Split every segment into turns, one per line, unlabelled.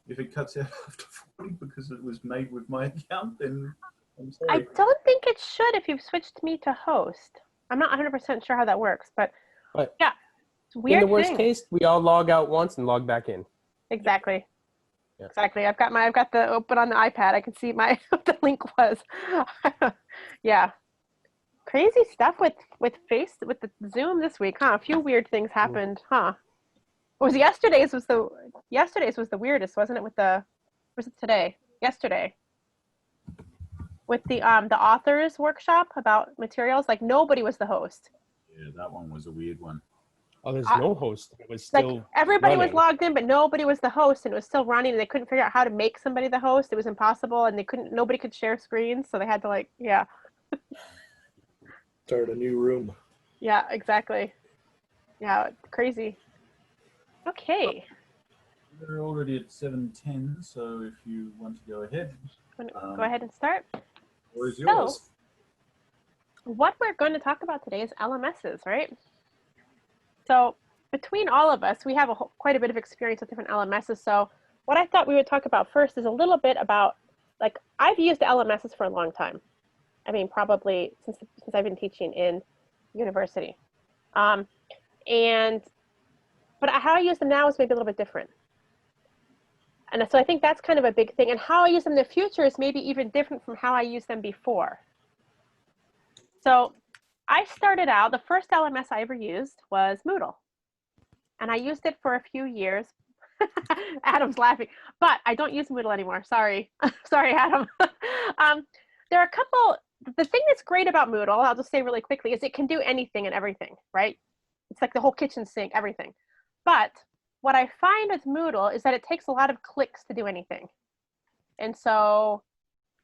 If it cuts out after 40 because it was made with my account, then I'm sorry.
I don't think it should if you've switched me to host. I'm not 100% sure how that works, but yeah, it's a weird
in the worst
thing.
case, we all log out once and log back in.
Exactly.
Yeah.
Exactly. I've got the open on the iPad. I can see what the link was. Yeah. Crazy stuff with the Zoom this week, huh? A few weird things happened, huh? Yesterday's was the weirdest, wasn't it? Was it today? Yesterday. With the authors workshop about materials, like nobody was the host.
Yeah, that one was a weird one.
Oh, there's no host. It was still
like everybody
running.
was logged in, but nobody was the host, and it was still running, and they couldn't figure out how to make somebody the host. It was impossible, and nobody could share screens, so they had to
start a new room.
Yeah, exactly. Yeah, crazy. Okay.
We're already at 7:10, so if you want to go ahead.
Go ahead and start.
Or is yours?
So, what we're going to talk about today is LMSs, right? So, between all of us, we have quite a bit of experience with different LMSs. So, what I thought we would talk about first is a little bit about, I've used LMSs for a long time. I mean, probably since I've been teaching in university. But how I use them now is maybe a little bit different. And so I think that's kind of a big thing. And how I use them in the future is maybe even different from how I used them before. So I started out, the first LMS I ever used was Moodle. And I used it for a few years. Adam's laughing, but I don't use Moodle anymore. Sorry. Sorry, Adam. There are a couple, the thing that's great about Moodle, I'll just say really quickly, is it can do anything and everything, right? It's like the whole kitchen sink, everything. But what I find with Moodle is that it takes a lot of clicks to do anything. And so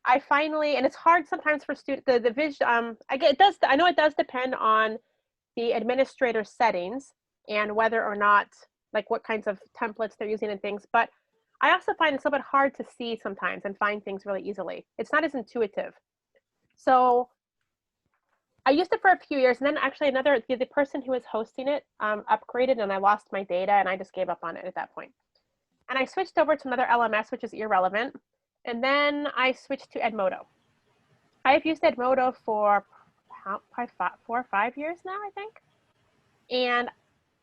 I finally, and it's hard sometimes for students, I know it does depend on the administrator settings and whether or not, what kinds of templates they're using and things, but I also find it's a little bit hard to see sometimes and find things really easily. It's not as intuitive. So I used it for a few years, and then actually the person who was hosting it upgraded, and I lost my data, and I just gave up on it at that point. And I switched over to another LMS, which is irrelevant, and then I switched to Edmodo. I've used Edmodo for probably 4 or 5 years now, I think. And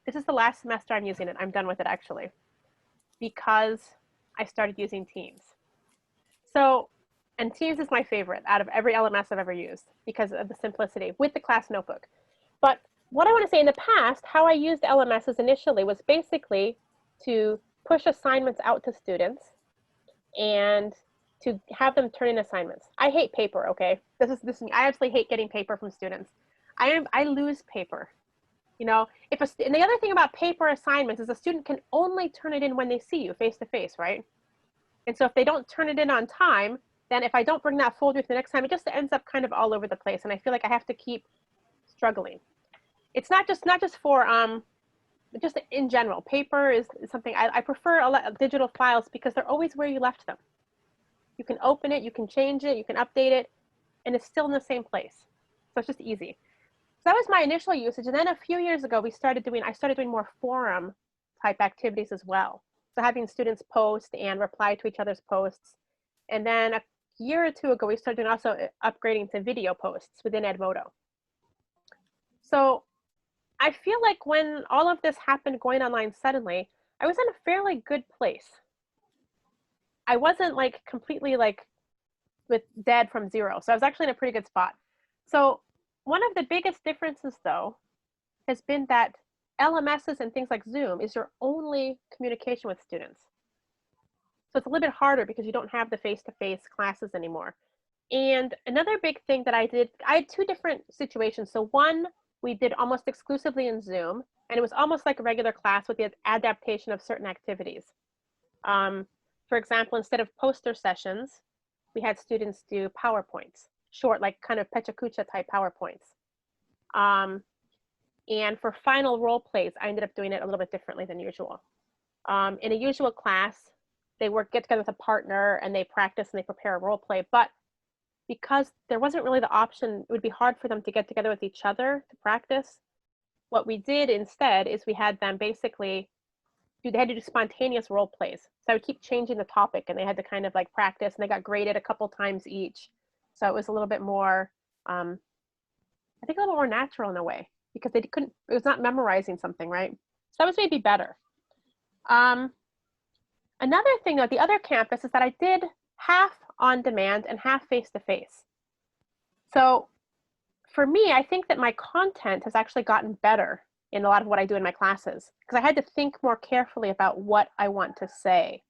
this is the last semester I'm using it. I'm done with it, actually, because I started using Teams. And Teams is my favorite out of every LMS I've ever used because of the simplicity with the class notebook. But what I want to say, in the past, how I used LMSs initially was basically to push assignments out to students and to have them turn in assignments. I hate paper, okay? I absolutely hate getting paper from students. I lose paper. And the other thing about paper assignments is a student can only turn it in when they see you face to face, right? And so if they don't turn it in on time, then if I don't bring that folder to the next time, it just ends up kind of all over the place. And I feel like I have to keep struggling. It's not just for, just in general, paper is something I prefer digital files because they're always where you left them. You can open it, you can change it, you can update it, and it's still in the same place. So it's just easy. So that was my initial usage. And then a few years ago, I started doing more forum type activities as well. So having students post and reply to each other's posts. And then a year or two ago, we started also upgrading to video posts within Edmodo. So I feel like when all of this happened going online suddenly, I was in a fairly good place. I wasn't completely with dead from zero. So I was actually in a pretty good spot. So one of the biggest differences though has been that LMSs and things like Zoom is your only communication with students. So it's a little bit harder because you don't have the face-to-face classes anymore. And another big thing that I had 2 different situations. So one, we did almost exclusively in Zoom, and it was almost like a regular class with the adaptation of certain activities. For example, instead of poster sessions, we had students do PowerPoints, short, kind of Pechakucha type PowerPoints. And for final role plays, I ended up doing it a little bit differently than usual. In a usual class, they get together with a partner and they practice and they prepare a role play. But because there wasn't really the option, it would be hard for them to get together with each other to practice. What we did instead is we had them basically they had to do spontaneous role plays. So I would keep changing the topic, and they had to kind of like practice, and they got graded a couple times each. So it was a little bit more, I think a little more natural in a way, because it was not memorizing something, right? So that was maybe better. Another thing at the other campus is that I did half on demand and half face-to-face. So for me, I think that my content has actually gotten better in a lot of what I do in my classes, because I had to think more carefully about what I want to say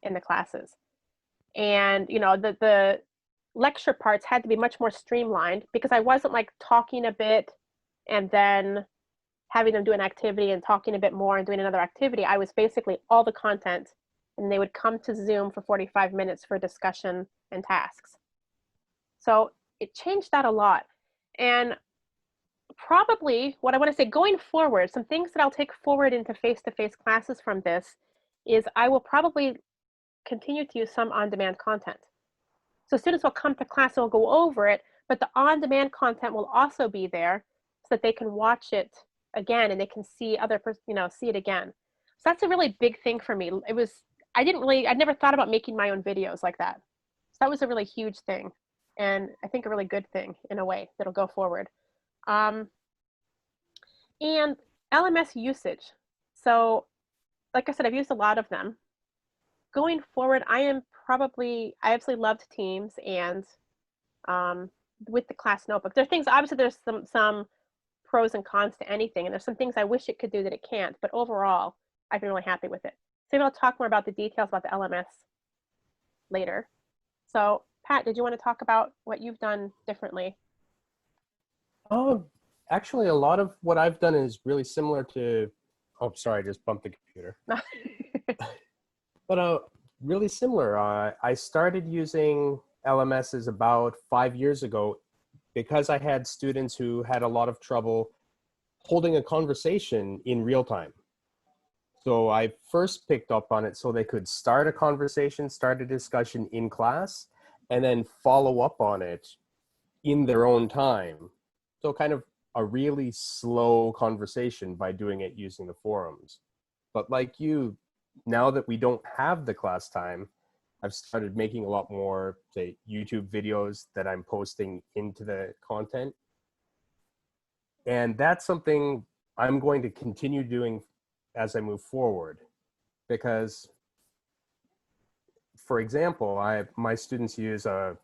in the classes. And, you know, the lecture parts had to be much more streamlined, because I wasn't like talking a bit and then having them do an activity and talking a bit more and doing another activity. I was basically all the content, and they would come to Zoom for 45 minutes for discussion and tasks. So it changed that a lot. And probably what I want to say going forward, some things that I'll take forward into face-to-face classes from this is I will probably continue to use some on-demand content. So students will come to class and will go over it, but the on-demand content will also be there so that they can watch it again and they can see see it again. So that's a really big thing for me. I'd never thought about making my own videos like that. So that was a really huge thing, and I think a really good thing in a way that'll go forward. And LMS usage. So like I said, I've used a lot of them. Going forward, I absolutely loved Teams and with the class notebook. There are things, obviously there's some pros and cons to anything, and there's some things I wish it could do that it can't, but overall, I've been really happy with it. So maybe I'll talk more about the details about the LMS later. So Pat, did you want to talk about what you've done differently?
Actually, a lot of what I've done is really similar to, oh, sorry, I just bumped the computer. But really similar. I started using LMSs about 5 years ago because I had students who had a lot of trouble holding a conversation in real time. So I first picked up on it so they could start a conversation, start a discussion in class, and then follow up on it in their own time. So kind of a really slow conversation by doing it using the forums. But like you, now that we don't have the class time, I've started making a lot more, say, YouTube videos that I'm posting into the content. And that's something I'm going to continue doing as I move forward. Because, for example, my students use a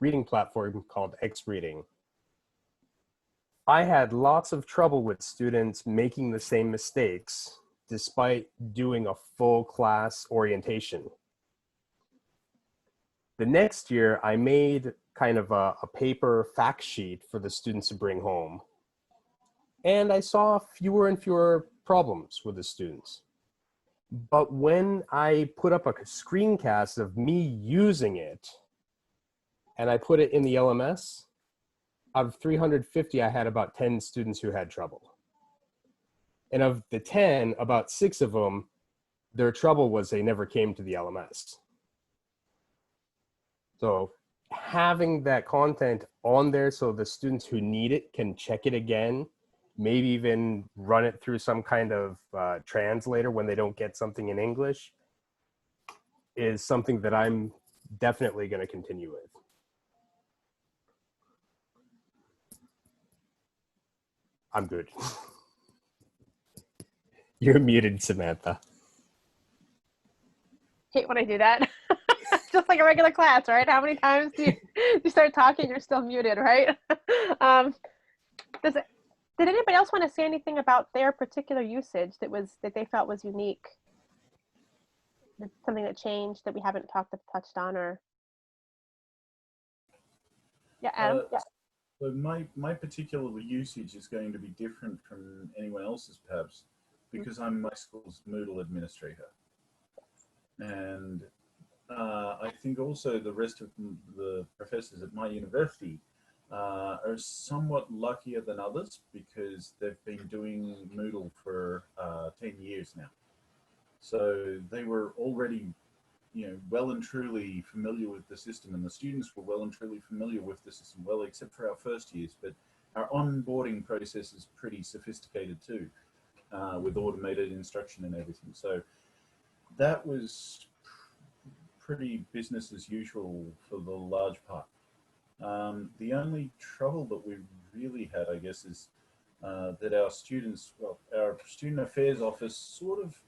reading platform called X-Reading. I had lots of trouble with students making the same mistakes despite doing a full class orientation. The next year, I made kind of a paper fact sheet for the students to bring home. And I saw fewer and fewer problems with the students. But when I put up a screencast of me using it, and I put it in the LMS, out of 350, I had about 10 students who had trouble. And of the 10, about 6 of them, their trouble was they never came to the LMS. So having that content on there so the students who need it can check it again, maybe even run it through some kind of translator when they don't get something in English, is something that I'm definitely going to continue with. I'm good. You're muted, Samantha.
Hate when I do that. Just like a regular class, right? How many times do you start talking, you're still muted, right? Did anybody else want to say anything about their particular usage that they felt was unique? Something that changed that we haven't touched on, or yeah, Adam. Yeah.
So my particular usage is going to be different from anyone else's, perhaps, because I'm my school's Moodle administrator. And I think also the rest of the professors at my university are somewhat luckier than others because they've been doing Moodle for 10 years now. So they were already, well and truly familiar with the system, and the students were well and truly familiar with the system, well, except for our first years, but our onboarding process is pretty sophisticated too. with automated instruction and everything. So that was pretty business as usual for the large part. The only trouble that we really had, I guess, is that our students, well, our student affairs office sort of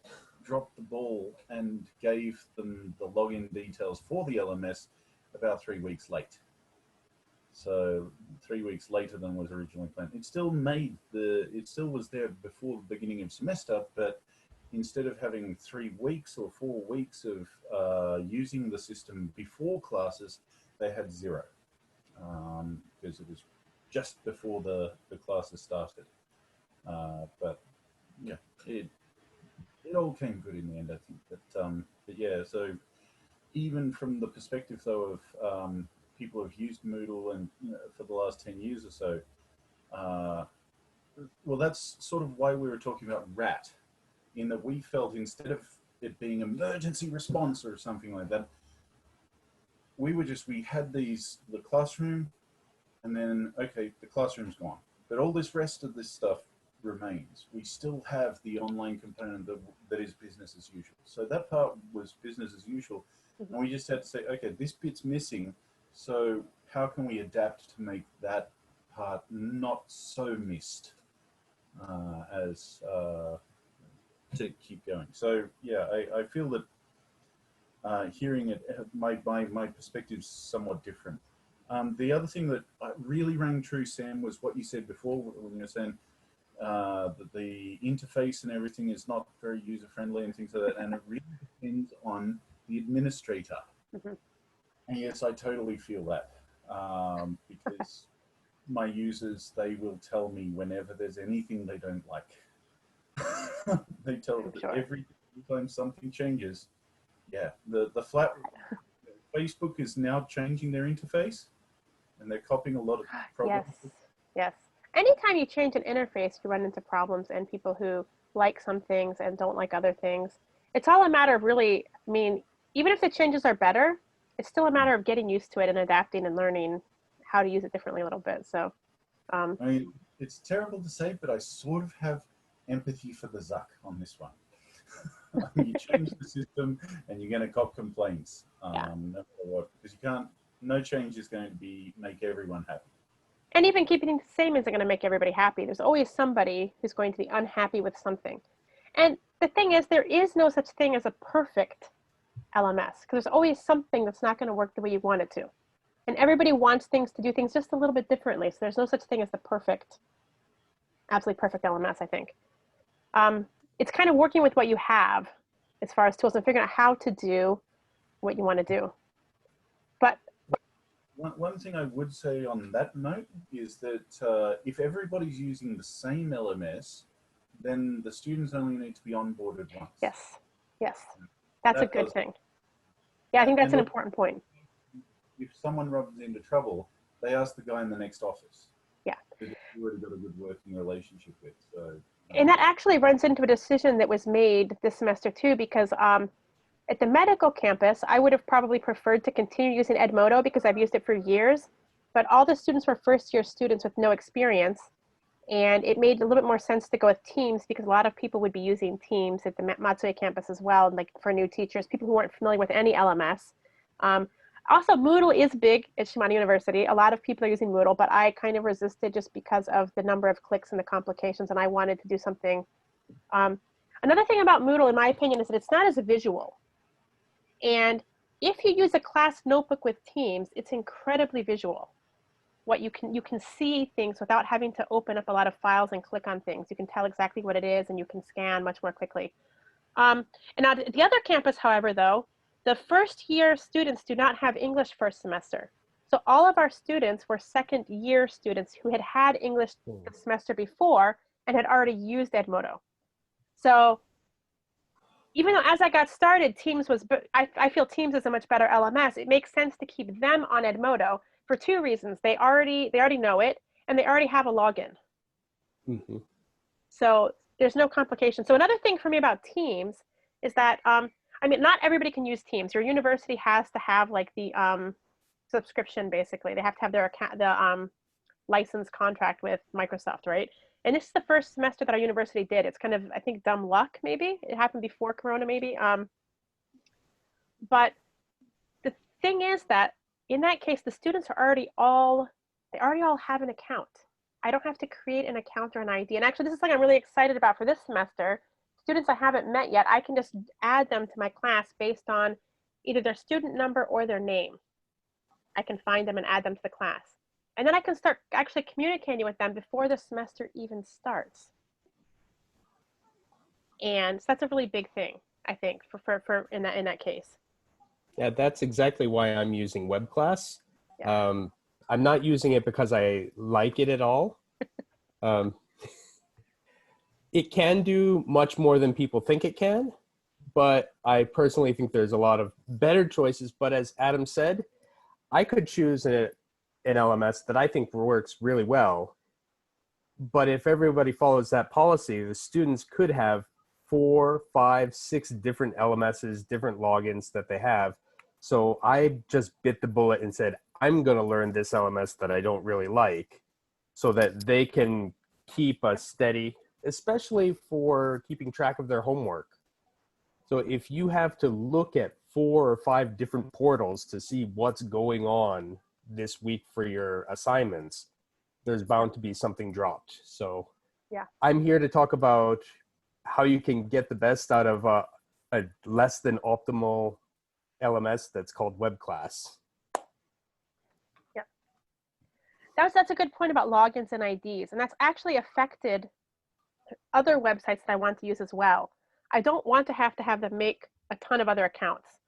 dropped the ball and gave them the login details for the LMS about 3 weeks late. So 3 weeks later than was originally planned. It still was there before the beginning of semester, but instead of having 3 weeks or 4 weeks of using the system before classes, they had 0 because it was just before the classes started. But yeah, it all came good in the end, I think. But yeah, so even from the perspective though of people who've used Moodle and for the last 10 years or so, well, that's sort of why we were talking about RATT, in that we felt instead of it being emergency response or something like that, we had the classroom, and then, okay, the classroom's gone. But all this rest of this stuff remains. We still have the online component that is business as usual. So that part was business as usual. And we just had to say, okay, this bit's missing. So how can we adapt to make that part not so missed to keep going? So yeah, I feel that hearing it, my perspective's somewhat different. The other thing that really rang true, Sam, was what you said before when you were saying that the interface and everything is not very user-friendly and things like that, and it really depends on the administrator. And yes, I totally feel that because my users, they will tell me whenever there's anything they don't like. They tell me every time something changes. Yeah, the Facebook is now changing their interface, and they're copying a lot of problems.
Yes. Anytime you change an interface, you run into problems and people who like some things and don't like other things. It's all a matter of really, I mean, even if the changes are better, it's still a matter of getting used to it and adapting and learning how to use it differently a little bit. So,
I mean, it's terrible to say, but I sort of have empathy for the Zuck on this one. I mean, you change the system and you're going to cop complaints, no matter what, because no change is going to make everyone happy.
And even keeping things the same isn't going to make everybody happy. There's always somebody who's going to be unhappy with something. And the thing is, there is no such thing as a perfect LMS, because there's always something that's not going to work the way you want it to. And everybody wants things to do things just a little bit differently. So there's no such thing as the absolutely perfect LMS, I think. It's kind of working with what you have as far as tools and figuring out how to do what you want to do. But
one thing I would say on that note is that if everybody's using the same LMS, then the students only need to be onboarded once.
Yes. That's a good thing. Yeah, I think that's an important point.
If someone runs into trouble, they ask the guy in the next office.
Yeah.
Because you've already got a good working relationship with. So,
and that actually runs into a decision that was made this semester too, because at the medical campus, I would have probably preferred to continue using Edmodo because I've used it for years, but all the students were first-year students with no experience, and it made a little bit more sense to go with Teams because a lot of people would be using Teams at the Matsue campus as well, like for new teachers, people who weren't familiar with any LMS. Also, Moodle is big at Shimano University. A lot of people are using Moodle, but I kind of resisted just because of the number of clicks and the complications, and I wanted to do something. Another thing about Moodle, in my opinion, is that it's not as visual. And if you use a class notebook with Teams, it's incredibly visual. You can see things without having to open up a lot of files and click on things. You can tell exactly what it is, and you can scan much more quickly. And now the other campus, however, though, the first-year students do not have English first semester. So all of our students were second-year students who had English the semester before and had already used Edmodo. So even though as I got started, Teams was, I feel Teams is a much better LMS, it makes sense to keep them on Edmodo for 2 reasons. They already know it, and they already have a login. So there's no complication. So another thing for me about Teams is that, I mean, not everybody can use Teams. Your university has to have like the subscription, basically. They have to have their license contract with Microsoft, right? And this is the first semester that our university did. It's kind of, I think, dumb luck, maybe. It happened before Corona, maybe. But the thing is that in that case, the students are already all have an account. I don't have to create an account or an ID. And actually, this is something I'm really excited about for this semester. Students I haven't met yet, I can just add them to my class based on either their student number or their name. I can find them and add them to the class. And then I can start actually communicating with them before the semester even starts. And so that's a really big thing, I think, for in that case.
Yeah, that's exactly why I'm using web class.
Yeah.
I'm not using it because I like it at all. It can do much more than people think it can, but I personally think there's a lot of better choices. But as Adam said, I could choose an LMS that I think works really well. But if everybody follows that policy, the students could have 4, 5, 6 different LMSs, different logins that they have. So I just bit the bullet and said, I'm going to learn this LMS that I don't really like so that they can keep a steady, especially for keeping track of their homework. So if you have to look at 4 or 5 different portals to see what's going on this week for your assignments, there's bound to be something dropped. So
yeah,
I'm here to talk about how you can get the best out of a less than optimal LMS that's called web class.
Yeah. That's a good point about logins and IDs. And that's actually affected other websites that I want to use as well. I don't want to have them make a ton of other accounts.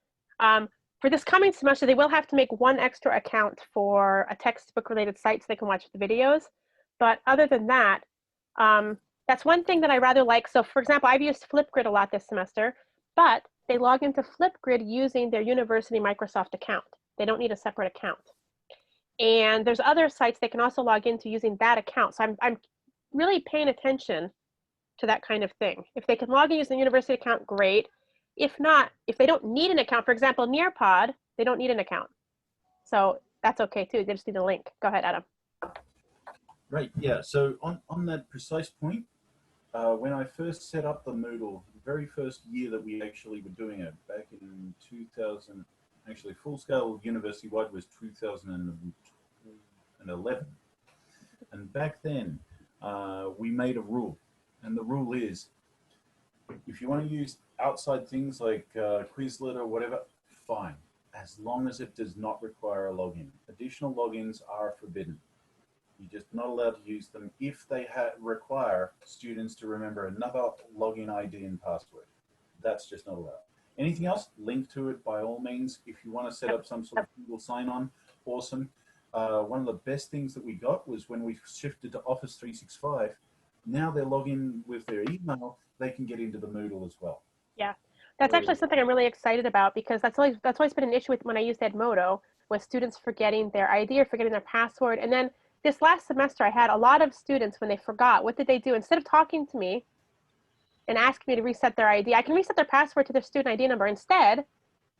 For this coming semester, they will have to make one extra account for a textbook related site so they can watch the videos. But other than that, that's one thing that I rather like. So for example, I've used Flipgrid a lot this semester, but they log into Flipgrid using their university Microsoft account. They don't need a separate account. And there's other sites they can also log into using that account. So I'm really paying attention to that kind of thing. If they can log in using the university account, great. If not, if they don't need an account, for example, Nearpod, they don't need an account. So that's okay too. They just need a link. Go ahead, Adam.
Right, yeah. So on that precise point, when I first set up the Moodle, the very first year that we actually were doing it, back in 2000, actually full-scale university-wide was 2011. And back then, we made a rule. And the rule is, if you want to use outside things like Quizlet or whatever, fine, as long as it does not require a login. Additional logins are forbidden. You're just not allowed to use them if they require students to remember another login ID and password. That's just not allowed. Anything else, link to it by all means. If you want to set up some sort of Google sign-on, awesome. One of the best things that we got was when we shifted to Office 365, now they log in with their email, they can get into the Moodle as well.
Yeah, that's actually something I'm really excited about because that's always been an issue with when I used Edmodo, with students forgetting their ID or forgetting their password. And then this last semester, I had a lot of students, when they forgot, what did they do? Instead of talking to me and asking me to reset their ID, I can reset their password to their student ID number. Instead,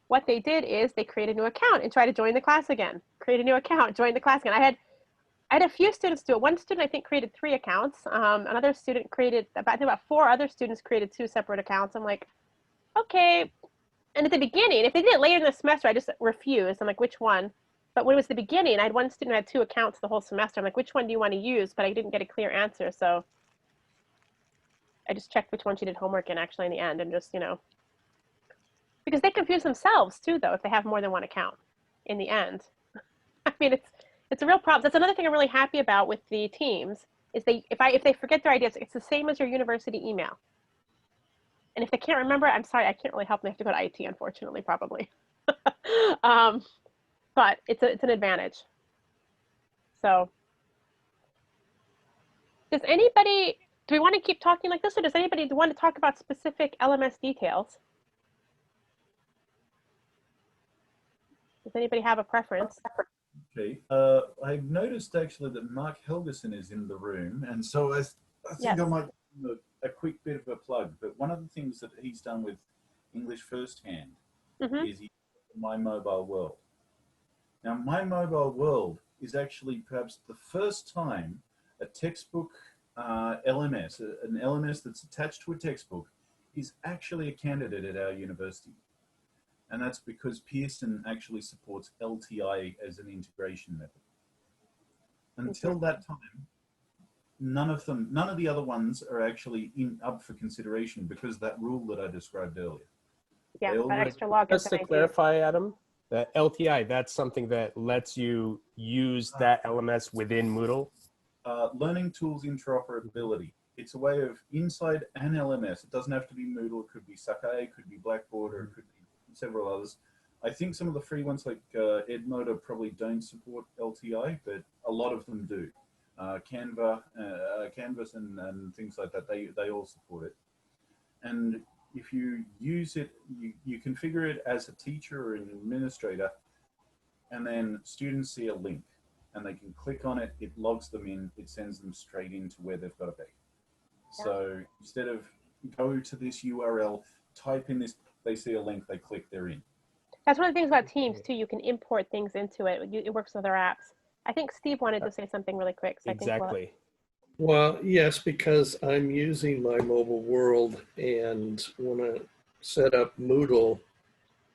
what they did is they create a new account and try to join the class again. Create a new account, join the class again. I had a few students do it. One student, I think, created 3 accounts. Another student created, I think about 4 other students created 2 separate accounts. I'm like, okay. And at the beginning, if they did it later in the semester, I just refused. I'm like, which one? But when it was the beginning, I had one student who had 2 accounts the whole semester. I'm like, which one do you want to use? But I didn't get a clear answer. So I just checked which one she did homework in actually in the end and just, because they confuse themselves too, though, if they have more than one account in the end. I mean, it's a real problem. That's another thing I'm really happy about with the teams is if they forget their ideas, it's the same as your university email. And if they can't remember, I'm sorry, I can't really help them. They have to go to IT, unfortunately, probably. But it's an advantage. So do we want to keep talking like this, or does anybody want to talk about specific LMS details? Does anybody have a preference?
Okay. I've noticed actually that Mark Helgeson is in the room, and so I think I might do a quick bit of a plug. But one of the things that he's done with English Firsthand is My Mobile World. Now, My Mobile World is actually perhaps the first time a textbook LMS, an LMS that's attached to a textbook, is actually a candidate at our university. And that's because Pearson actually supports LTI as an integration method. Until that time, none of the other ones are actually up for consideration because of that rule that I described earlier.
Yeah, that extra login.
Just to clarify, Adam, that LTI, that's something that lets you use that LMS within Moodle?
Learning tools interoperability. It's a way of inside an LMS. It doesn't have to be Moodle. It could be Sakai, it could be Blackboard, or it could be several others. I think some of the free ones like Edmodo probably don't support LTI, but a lot of them do. Canvas and things like that, they all support it. And if you use it, you configure it as a teacher or an administrator, and then students see a link and they can click on it, it logs them in, it sends them straight into where they've got to be. Yeah. So instead of go to this URL, type in this, they see a link, they click, they're in.
That's one of the things about Teams too, you can import things into it. It works with other apps. I think Steve wanted to say something really quick. So
exactly.
Well, yes, because I'm using my mobile world, and when I set up Moodle,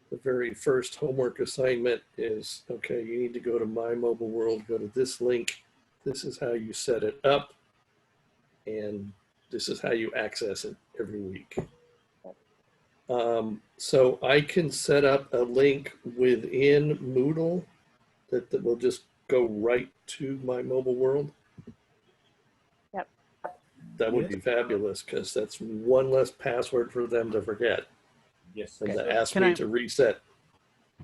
the very first homework assignment is, okay, you need to go to my mobile world, go to this link. This is how you set it up, and this is how you access it every week. So I can set up a link within Moodle that will just go right to my mobile world.
Yep.
That would be fabulous, because that's one less password for them to forget.
Yes.
And to ask me to reset.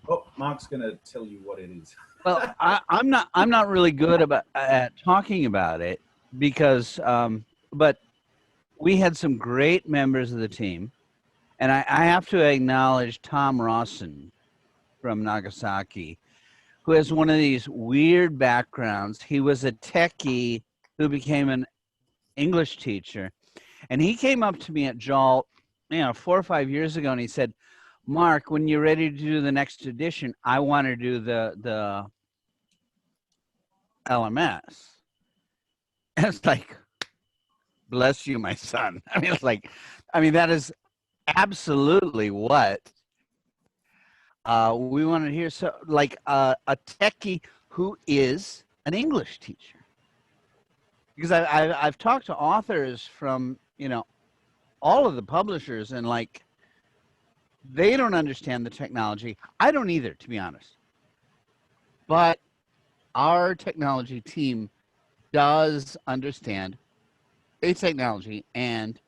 Oh, Mark's going to tell you what it is.
Well, I'm not really good at talking about it because, but we had some great members of the team, and I have to acknowledge Tom Rawson from Nagasaki, who has one of these weird backgrounds. He was a techie who became an English teacher, and he came up to me at JAL, 4 or 5 years ago, and he said, "Mark, when you're ready to do the next edition, I want to do the LMS." And it's like, bless you, my son. That is absolutely what we want to hear. So like a techie who is an English teacher, because I've talked to authors from, all of the publishers, and like, they don't understand the technology. I don't either, to be honest. But our technology team does understand a technology and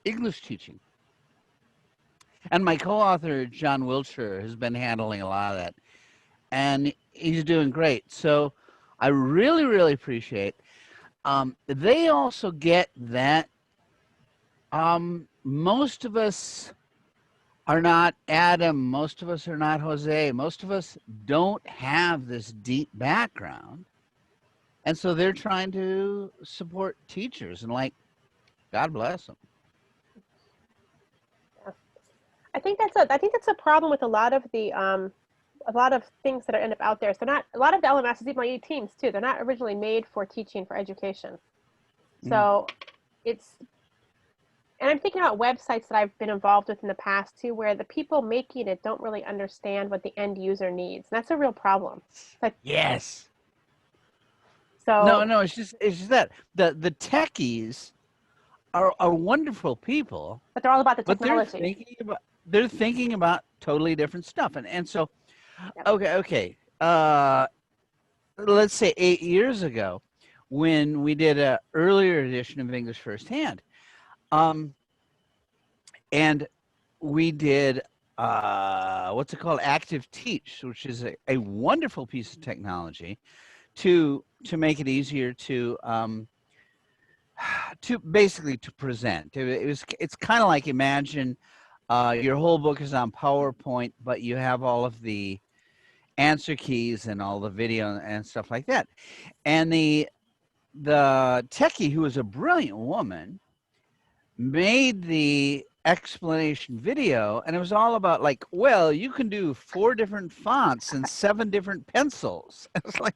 English teaching. And my co-author, John Wiltshire, has been handling a lot of that. And he's doing great. So I really, really appreciate. They also get that most of us are not Adam, most of us are not Jose, most of us don't have this deep background. And so they're trying to support teachers, and like, God bless them.
I think that's a problem with a lot of the a lot of things that are end up out there. So a lot of the LMSs, even my teams too, they're not originally made for teaching, for education. So and I'm thinking about websites that I've been involved with in the past too, where the people making it don't really understand what the end user needs. And that's a real problem. Like,
yes.
So
no, it's just that the techies are wonderful people,
but they're all about the technology.
But they're thinking about totally different stuff, and so, yep. Okay. Let's say 8 years ago, when we did an earlier edition of English Firsthand, and we did what's it called, Active Teach, which is a wonderful piece of technology to make it easier to basically to present. It's kind of like, imagine your whole book is on PowerPoint, but you have all of the answer keys and all the video and stuff like that. And the techie, who was a brilliant woman, made the explanation video, and it was all about like, well, you can do 4 different fonts and 7 different pencils. It's like,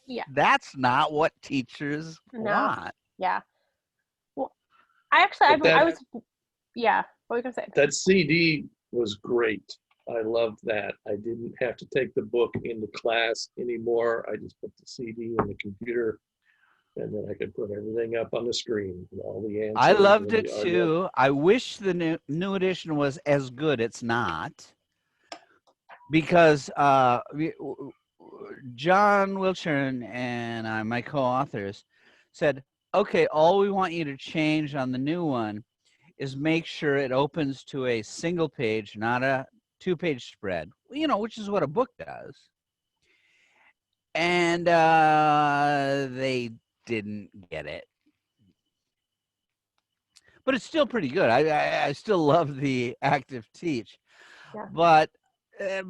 yeah, that's not what teachers want.
Yeah. Well, I was, yeah. What were you gonna say?
That CD was great. I loved that. I didn't have to take the book into class anymore. I just put the CD in the computer, and then I could put everything up on the screen and all the answers.
I loved
and
it too. I wish the new edition was as good. It's not, because John Wiltshire and my co-authors said, okay, all we want you to change on the new one is make sure it opens to a single page, not a 2-page spread, you know, which is what a book does. And they didn't get it. But it's still pretty good. I still love the active teach.
Yeah.
But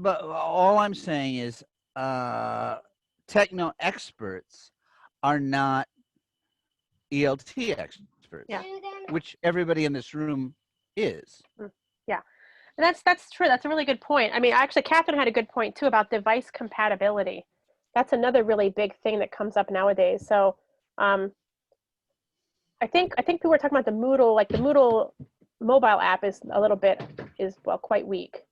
all I'm saying is techno experts are not ELT experts,
Yeah.
which everybody in this room is.
Yeah. And that's true. That's a really good point. I mean, actually, Catherine had a good point too about device compatibility. That's another really big thing that comes up nowadays. So I think people were talking about the Moodle, like the Moodle mobile app is quite weak.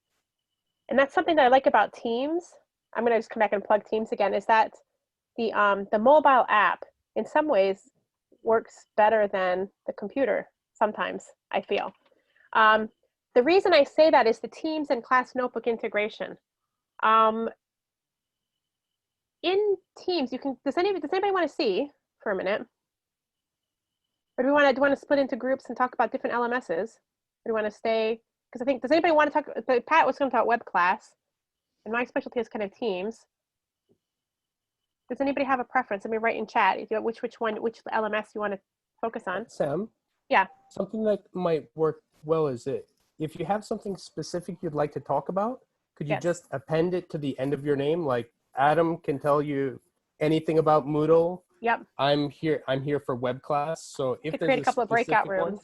And that's something that I like about Teams. I'm going to just come back and plug Teams again, is that the mobile app in some ways works better than the computer sometimes, I feel. The reason I say that is the Teams and class notebook integration. In Teams, you can, does anybody want to see for a minute? Or do we want to split into groups and talk about different LMSs? Or do we want to stay? Because I think, does anybody want to talk? Pat was going to talk web class, and my specialty is kind of Teams. Does anybody have a preference? Let me write in chat which LMS you want to focus on.
Sam?
Yeah.
Something that might work well is if you have something specific you'd like to talk about, could you just append it to the end of your name? Like Adam can tell you anything about Moodle.
Yep.
I'm here for web class. So if there's
create a couple of breakout rooms.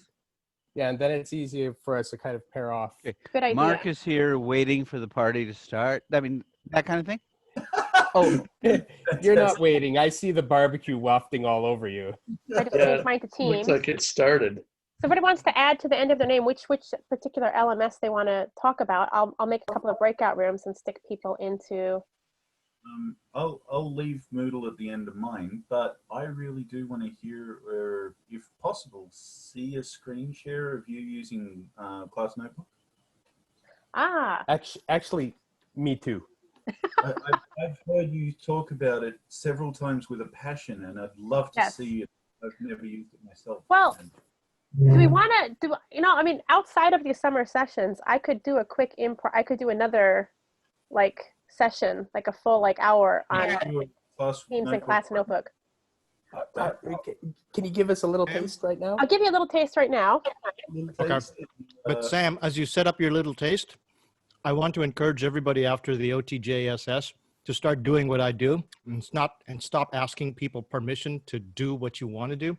Yeah, and then it's easier for us to kind of pair off.
Okay.
Good idea.
Mark is here waiting for the party to start. I mean, that kind of thing.
Oh, you're not waiting. I see the barbecue wafting all over you.
I just changed mine to Teams.
Looks like it started.
Somebody wants to add to the end of their name which particular LMS they want to talk about. I'll make a couple of breakout rooms and stick people into.
I'll leave Moodle at the end of mine, but I really do want to hear, or if possible, see a screen share of you using Class Notebook.
Actually, me too.
I've heard you talk about it several times with a passion, and I'd love to see it. I've never used it myself.
Well, do we want to do? I mean, outside of these summer sessions, I could do a quick improv. I could do another session, like a full hour on Teams and Class Notebook.
Can you give us a little taste right now?
I'll give you a little taste right now.
Okay. But Sam, as you set up your little taste, I want to encourage everybody after the OTJSS to start doing what I do and stop asking people permission to do what you want to do.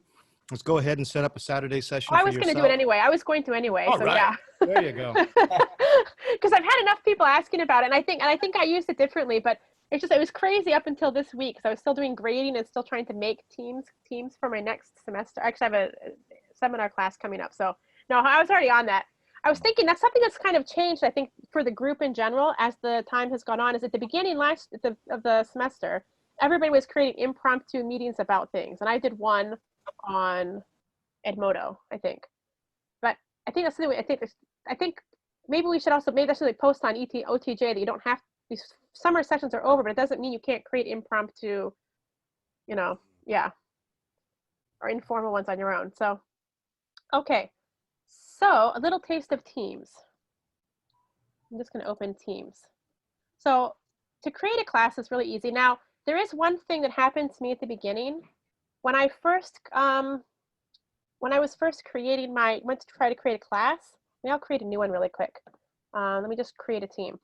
Let's go ahead and set up a Saturday session.
I was going to do it anyway. I was going to anyway.
All
so
right.
Yeah.
There you go.
Because I've had enough people asking about it, and I think I used it differently, but it was crazy up until this week because I was still doing grading and still trying to make teams for my next semester. Actually, I have a seminar class coming up, so no, I was already on that. I was thinking that's something that's kind of changed, I think, for the group in general as the time has gone on. Is at the beginning of the semester, everybody was creating impromptu meetings about things, and I did one on Edmodo, I think. But I think that's something. I think maybe we should also that's really post on OTJ that you don't have. These summer sessions are over, but it doesn't mean you can't create impromptu, or informal ones on your own. So, okay. So a little taste of Teams. I'm just going to open Teams. So to create a class is really easy. Now, there is one thing that happened to me at the beginning. When I was first creating went to try to create a class, maybe I'll create a new one really quick. Let me just create a team.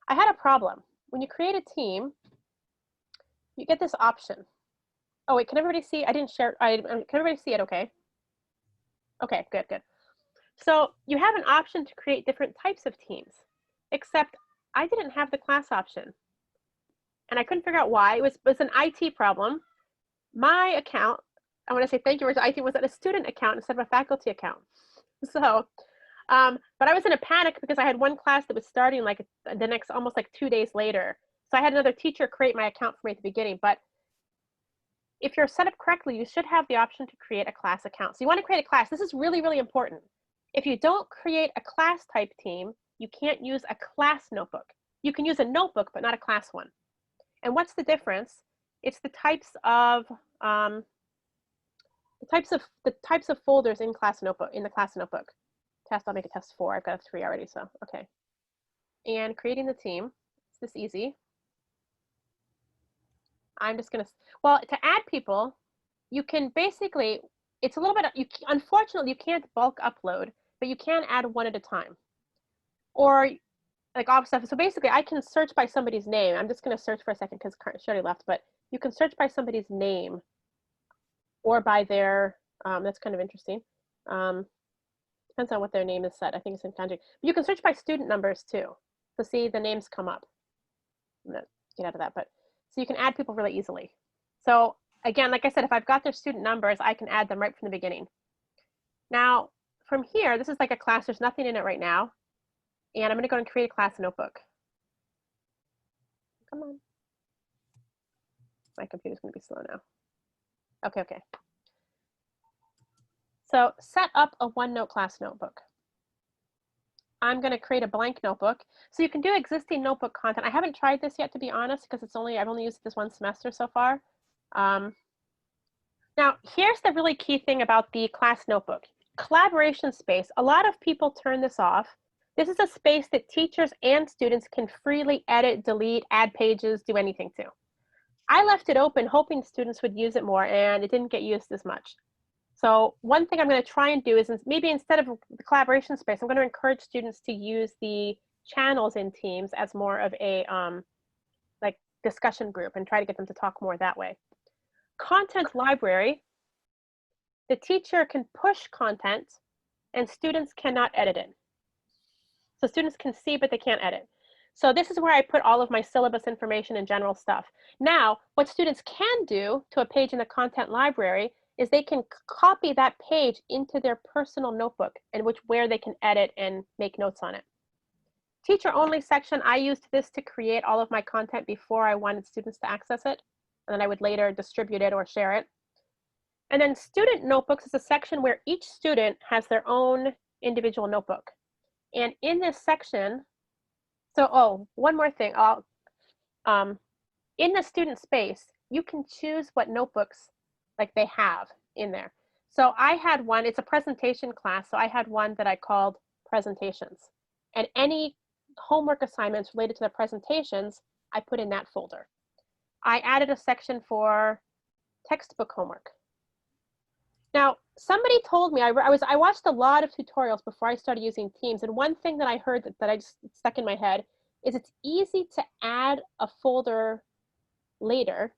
I had a problem. When you create a team, you get this option. Oh wait, can everybody see? I didn't share, can everybody see it okay? Okay, good. So you have an option to create different types of teams, except I didn't have the class option. And I couldn't figure out why. It was an IT problem. My account I want to say thank you, Rachel. I think it was at a student account instead of a faculty account. So, but I was in a panic because I had one class that was starting like the next, almost like 2 days later. So I had another teacher create my account for me at the beginning. But if you're set up correctly, you should have the option to create a class account. So you want to create a class. This is really, really important. If you don't create a class type team, you can't use a class notebook. You can use a notebook, but not a class one. And what's the difference? It's the types of folders in class notebook, in the class notebook. Test, I'll make a test 4. I've got a 3 already, so okay. And creating the team, it's this easy. I'm just gonna, well, to add people, you can basically, it's a little bit, unfortunately you can't bulk upload, but you can add one at a time. Or like off stuff. So basically I can search by somebody's name. I'm just gonna search for a second because she already left, but you can search by somebody's name or by their, that's kind of interesting. Depends on what their name is set. I think it's in kanji. You can search by student numbers too. So see the names come up. I'm gonna get out of that, but so you can add people really easily. So again, like I said, if I've got their student numbers, I can add them right from the beginning. Now from here, this is like a class, there's nothing in it right now. And I'm gonna go and create a class notebook. Come on. My computer's gonna be slow now. Okay. So set up a OneNote class notebook. I'm going to create a blank notebook. So you can do existing notebook content. I haven't tried this yet, to be honest, because I've only used it this one semester so far. Now, here's the really key thing about the class notebook. Collaboration space. A lot of people turn this off. This is a space that teachers and students can freely edit, delete, add pages, do anything to. I left it open hoping students would use it more, and it didn't get used as much. So one thing I'm going to try and do is maybe instead of the collaboration space, I'm going to encourage students to use the channels in Teams as more of a like discussion group and try to get them to talk more that way. Content library, the teacher can push content and students cannot edit it. So students can see, but they can't edit. So this is where I put all of my syllabus information and general stuff. Now, what students can do to a page in the content library is they can copy that page into their personal notebook and where they can edit and make notes on it. Teacher only section, I used this to create all of my content before I wanted students to access it. And then I would later distribute it or share it. And then student notebooks is a section where each student has their own individual notebook. And in this section, so, one more thing. In the student space, you can choose what notebooks like they have in there. So I had one, it's a presentation class, so I had one that I called presentations. And any homework assignments related to the presentations, I put in that folder. I added a section for textbook homework. Now, somebody told me, I watched a lot of tutorials before I started using Teams, and one thing that I heard that I just stuck in my head is it's easy to add a folder later,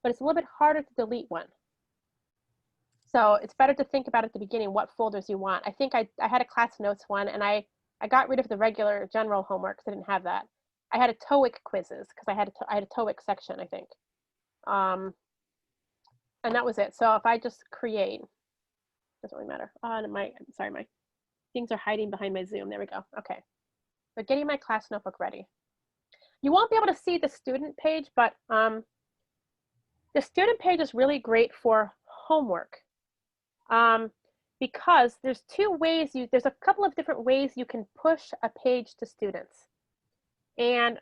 but it's a little bit harder to delete one. So it's better to think about at the beginning what folders you want. I think I had a class notes one, and I got rid of the regular general homework because I didn't have that. I had a TOEIC quizzes because I had a TOEIC section, I think. And that was it. So if I just create, doesn't really matter. Sorry, my things are hiding behind my Zoom. There we go. Okay. So getting my class notebook ready. You won't be able to see the student page, but the student page is really great for homework because there's there's a couple of different ways you can push a page to students. And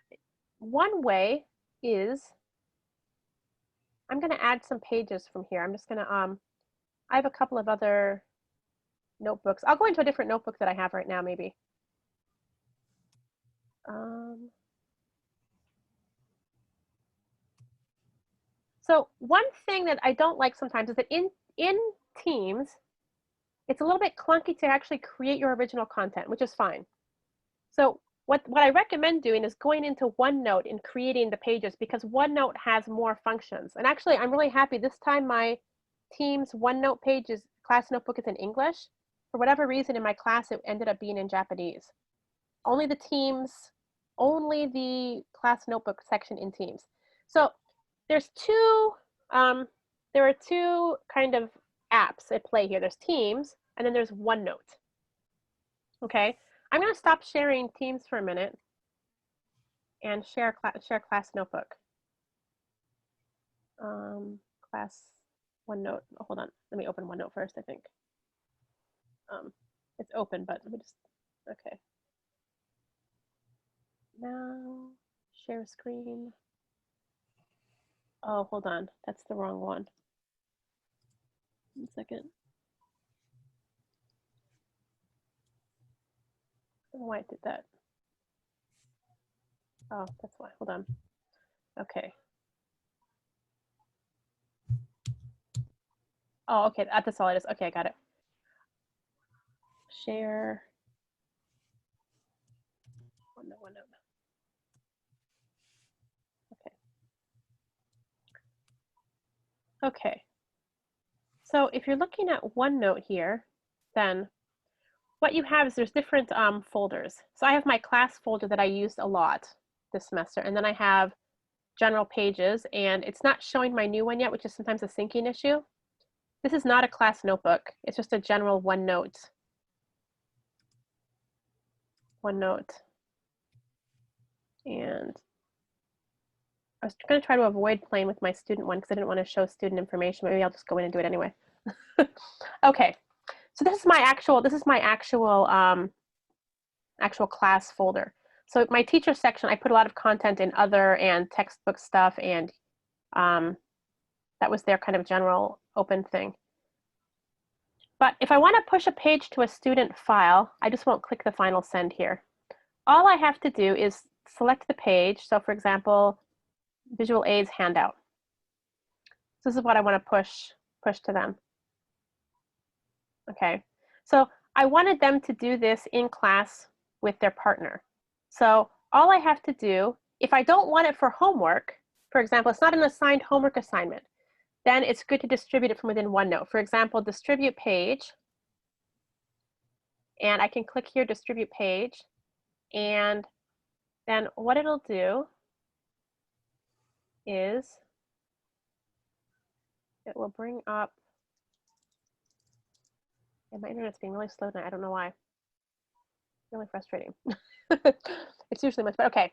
one way is, I'm going to add some pages from here. I'm just going to, I have a couple of other notebooks. I'll go into a different notebook that I have right now, maybe. So one thing that I don't like sometimes is that in Teams, it's a little bit clunky to actually create your original content, which is fine. So what I recommend doing is going into OneNote and creating the pages, because OneNote has more functions. And actually, I'm really happy this time my Teams OneNote class notebook is in English. For whatever reason in my class, it ended up being in Japanese. Only the class notebook section in Teams. So there's two there are two kind of apps at play here. There's Teams, and then there's OneNote. Okay, I'm going to stop sharing Teams for a minute and share class notebook. Class OneNote. Oh, hold on, let me open OneNote first. I think it's open, but let me just. Okay. Now share screen. Oh, hold on, that's the wrong one. 1 second. I don't know why it did that. Oh, that's why. Hold on. Okay. Oh, okay. That's all it is. Okay, I got it. Share. OneNote. Okay. Okay. So if you're looking at OneNote here, then what you have is there's different folders. So I have my class folder that I used a lot this semester, and then I have general pages, and it's not showing my new one yet, which is sometimes a syncing issue. This is not a class notebook. It's just a general OneNote. And I was going to try to avoid playing with my student one because I didn't want to show student information. Maybe I'll just go in and do it anyway. Okay, so this is my actual actual class folder. So my teacher section, I put a lot of content in other and textbook stuff, and that was their kind of general open thing. But if I want to push a page to a student file, I just won't click the final send here. All I have to do is select the page. So for example, visual aids handout. So this is what I want to push to them. Okay, so I wanted them to do this in class with their partner. So all I have to do, if I don't want it for homework, for example, it's not an assigned homework assignment, then it's good to distribute it from within OneNote. For example, distribute page, and I can click here, distribute page, and then what it'll do is it will bring up, and my internet's being really slow tonight, I don't know why. Really frustrating. It's usually much better. Okay,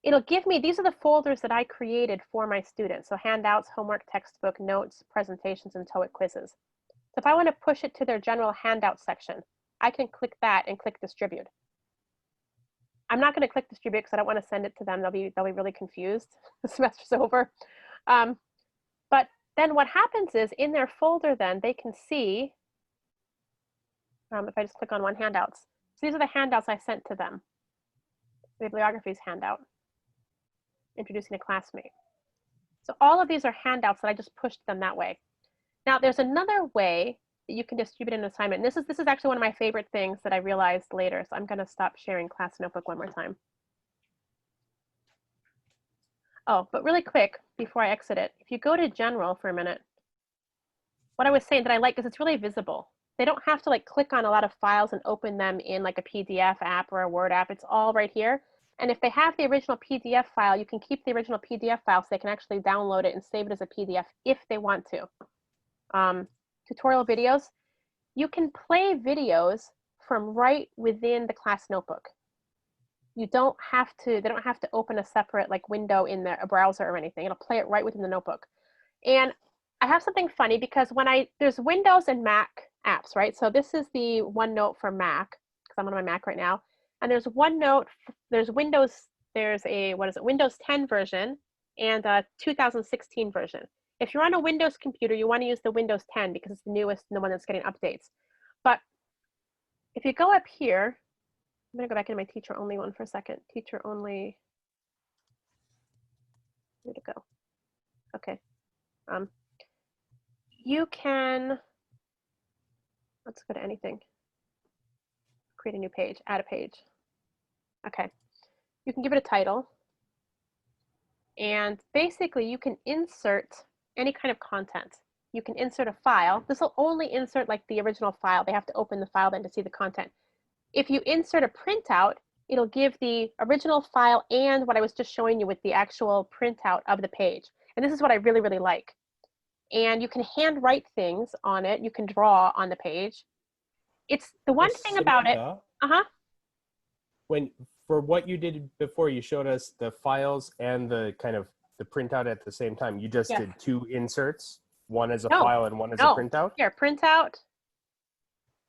it'll give me, these are the folders that I created for my students. So handouts, homework, textbook, notes, presentations, and TOEIC quizzes. So if I want to push it to their general handout section, I can click that and click distribute. I'm not going to click distribute because I don't want to send it to them. They'll be really confused. The semester's over. But then what happens is in their folder, then they can see, if I just click on one handouts. So these are the handouts I sent to them. Bibliographies handout, introducing a classmate. So all of these are handouts that I just pushed them that way. Now there's another way that you can distribute an assignment. And this is actually one of my favorite things that I realized later. So I'm going to stop sharing class notebook one more time. Oh, but really quick before I exit it, if you go to general for a minute, what I was saying that I like is it's really visible. They don't have to like click on a lot of files and open them in like a PDF app or a Word app. It's all right here. And if they have the original PDF file, you can keep the original PDF file so they can actually download it and save it as a PDF if they want to. Tutorial videos, you can play videos from right within the class notebook. You don't have to, they don't have to open a separate like window in a browser or anything. It'll play it right within the notebook. And I have something funny because when there's Windows and Mac apps, right? So this is the OneNote for Mac, because I'm on my Mac right now. And there's OneNote, there's Windows, there's a, Windows 10 version and a 2016 version. If you're on a Windows computer, you want to use the Windows 10 because it's the newest and the one that's getting updates. But if you go up here, I'm going to go back into my teacher only one for a second. Teacher only, where'd it go? Okay. You can, let's go to anything. Create a new page, add a page. Okay. You can give it a title. And basically you can insert any kind of content. You can insert a file. This will only insert like the original file. They have to open the file then to see the content. If you insert a printout, it'll give the original file and what I was just showing you with the actual printout of the page. And this is what I really, really like. and you can handwrite things on it. You can draw on the page. It's the one thing about it. Uh-huh.
For what you did before, you showed us the files and the kind of the printout at the same time. You just did two inserts, one as a file and one as a printout?
Here, printout.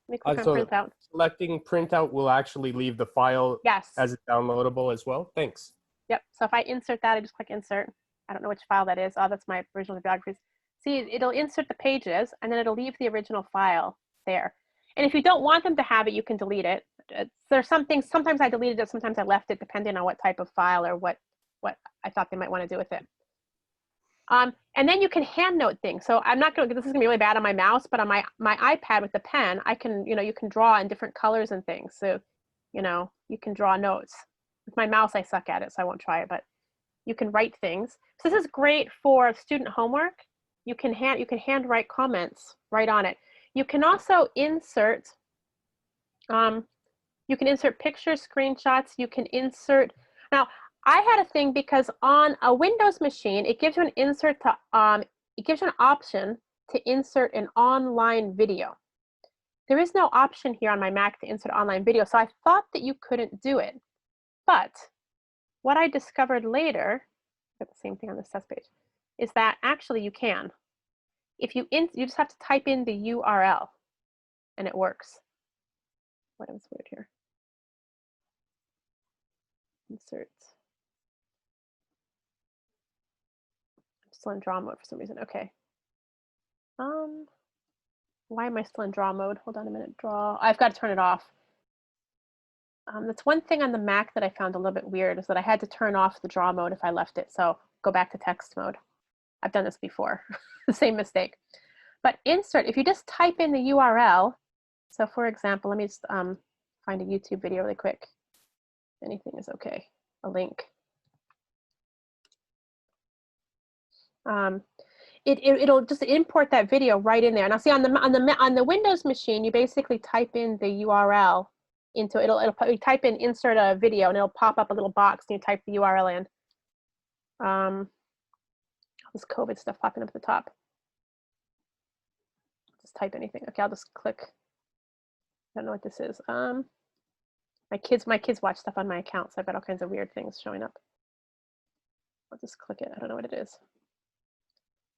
Let me click on
So
printout.
selecting printout will actually leave the file as downloadable as well? Thanks.
Yep, so if I insert that, I just click insert. I don't know which file that is. Oh, that's my original bibliographies. See, it'll insert the pages, and then it'll leave the original file there. And if you don't want them to have it, you can delete it. There's some things, sometimes I deleted it, sometimes I left it, depending on what type of file or what I thought they might want to do with it. And then you can hand note things. So I'm not going to, this is going to be really bad on my mouse, but on my iPad with the pen, I can, you can draw in different colors and things. So, you can draw notes. With my mouse, I suck at it, so I won't try it, but you can write things. So this is great for student homework. You can handwrite comments right on it. You can also insert, pictures, screenshots. You can insert, now I had a thing because on a Windows machine, it gives you an insert to, it gives you an option to insert an online video. There is no option here on my Mac to insert online video, so I thought that you couldn't do it. But what I discovered later, the same thing on this test page, is that actually you can. If you just have to type in the URL, and it works. What is weird here? Insert. I'm still in draw mode for some reason. Okay. Why am I still in draw mode? Hold on a minute. Draw. I've got to turn it off. That's one thing on the Mac that I found a little bit weird, is that I had to turn off the draw mode if I left it. So go back to text mode. I've done this before. The same mistake. But insert, if you just type in the URL, so for example, let me just find a YouTube video really quick. Anything is okay. A link. It'll just import that video right in there. Now see, on the Windows machine, you basically type in the URL into it. You type in insert a video, and it'll pop up a little box, and you type the URL in. This COVID stuff popping up at the top. Just type anything. Okay, I'll just click. I don't know what this is. My kids watch stuff on my account, so I've got all kinds of weird things showing up. I'll just click it. I don't know what it is.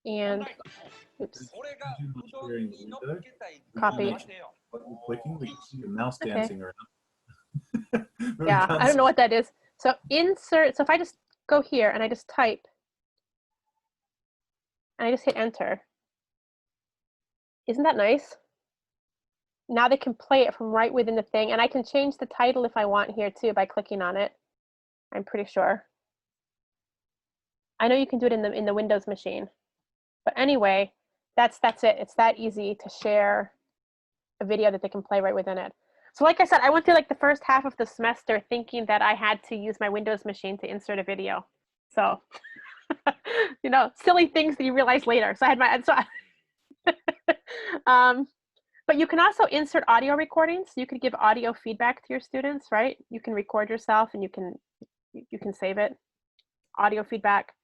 And oops. Copy.
Clicking, we see your mouse dancing around.
Yeah, I don't know what that is. So insert. So if I just go here and I just type, and I just hit enter. Isn't that nice? Now they can play it from right within the thing, and I can change the title if I want here too by clicking on it. I'm pretty sure. I know you can do it in the Windows machine, but anyway, that's it. It's that easy to share a video that they can play right within it. So like I said, I went through like the first half of the semester thinking that I had to use my Windows machine to insert a video. So, silly things that you realize later. So I had but you can also insert audio recordings. You could give audio feedback to your students, right? You can record yourself and you can save it. Audio feedback.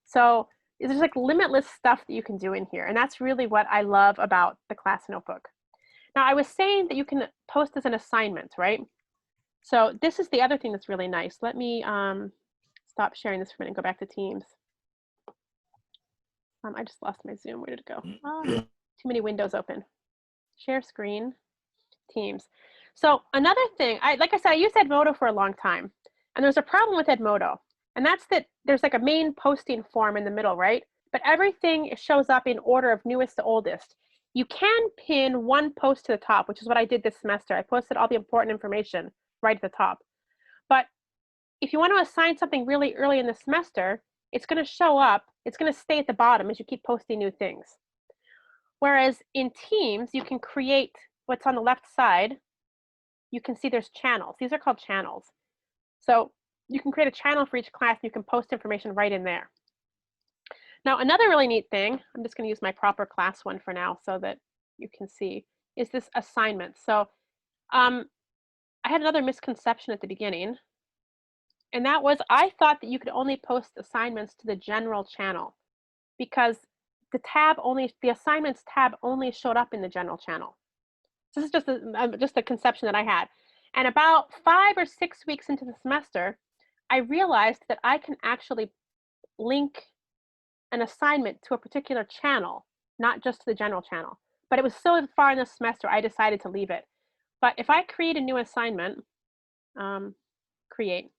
So there's like limitless stuff that you can do in here. And that's really what I love about the class notebook. Now I was saying that you can post as an assignment, right? So this is the other thing that's really nice. Let me stop sharing this for a minute and go back to Teams. I just lost my Zoom. Where did it go? Too many windows open. Share screen, Teams. So another thing, like I said, I used Edmodo for a long time. And there's a problem with Edmodo. And that's that there's like a main posting form in the middle, right? But everything shows up in order of newest to oldest. You can pin one post to the top, which is what I did this semester. I posted all the important information right at the top. But if you want to assign something really early in the semester, it's going to show up. It's going to stay at the bottom as you keep posting new things. Whereas in Teams, you can create what's on the left side. You can see there's channels. These are called channels. So you can create a channel for each class and you can post information right in there. Now, another really neat thing, I'm just going to use my proper class one for now so that you can see, is this assignment. So I had another misconception at the beginning, and that was I thought that you could only post assignments to the general channel because the assignments tab only showed up in the general channel. This is just a conception that I had. And about 5 or 6 weeks into the semester, I realized that I can actually link an assignment to a particular channel, not just to the general channel. But it was so far in the semester, I decided to leave it. But if I create a new assignment, create.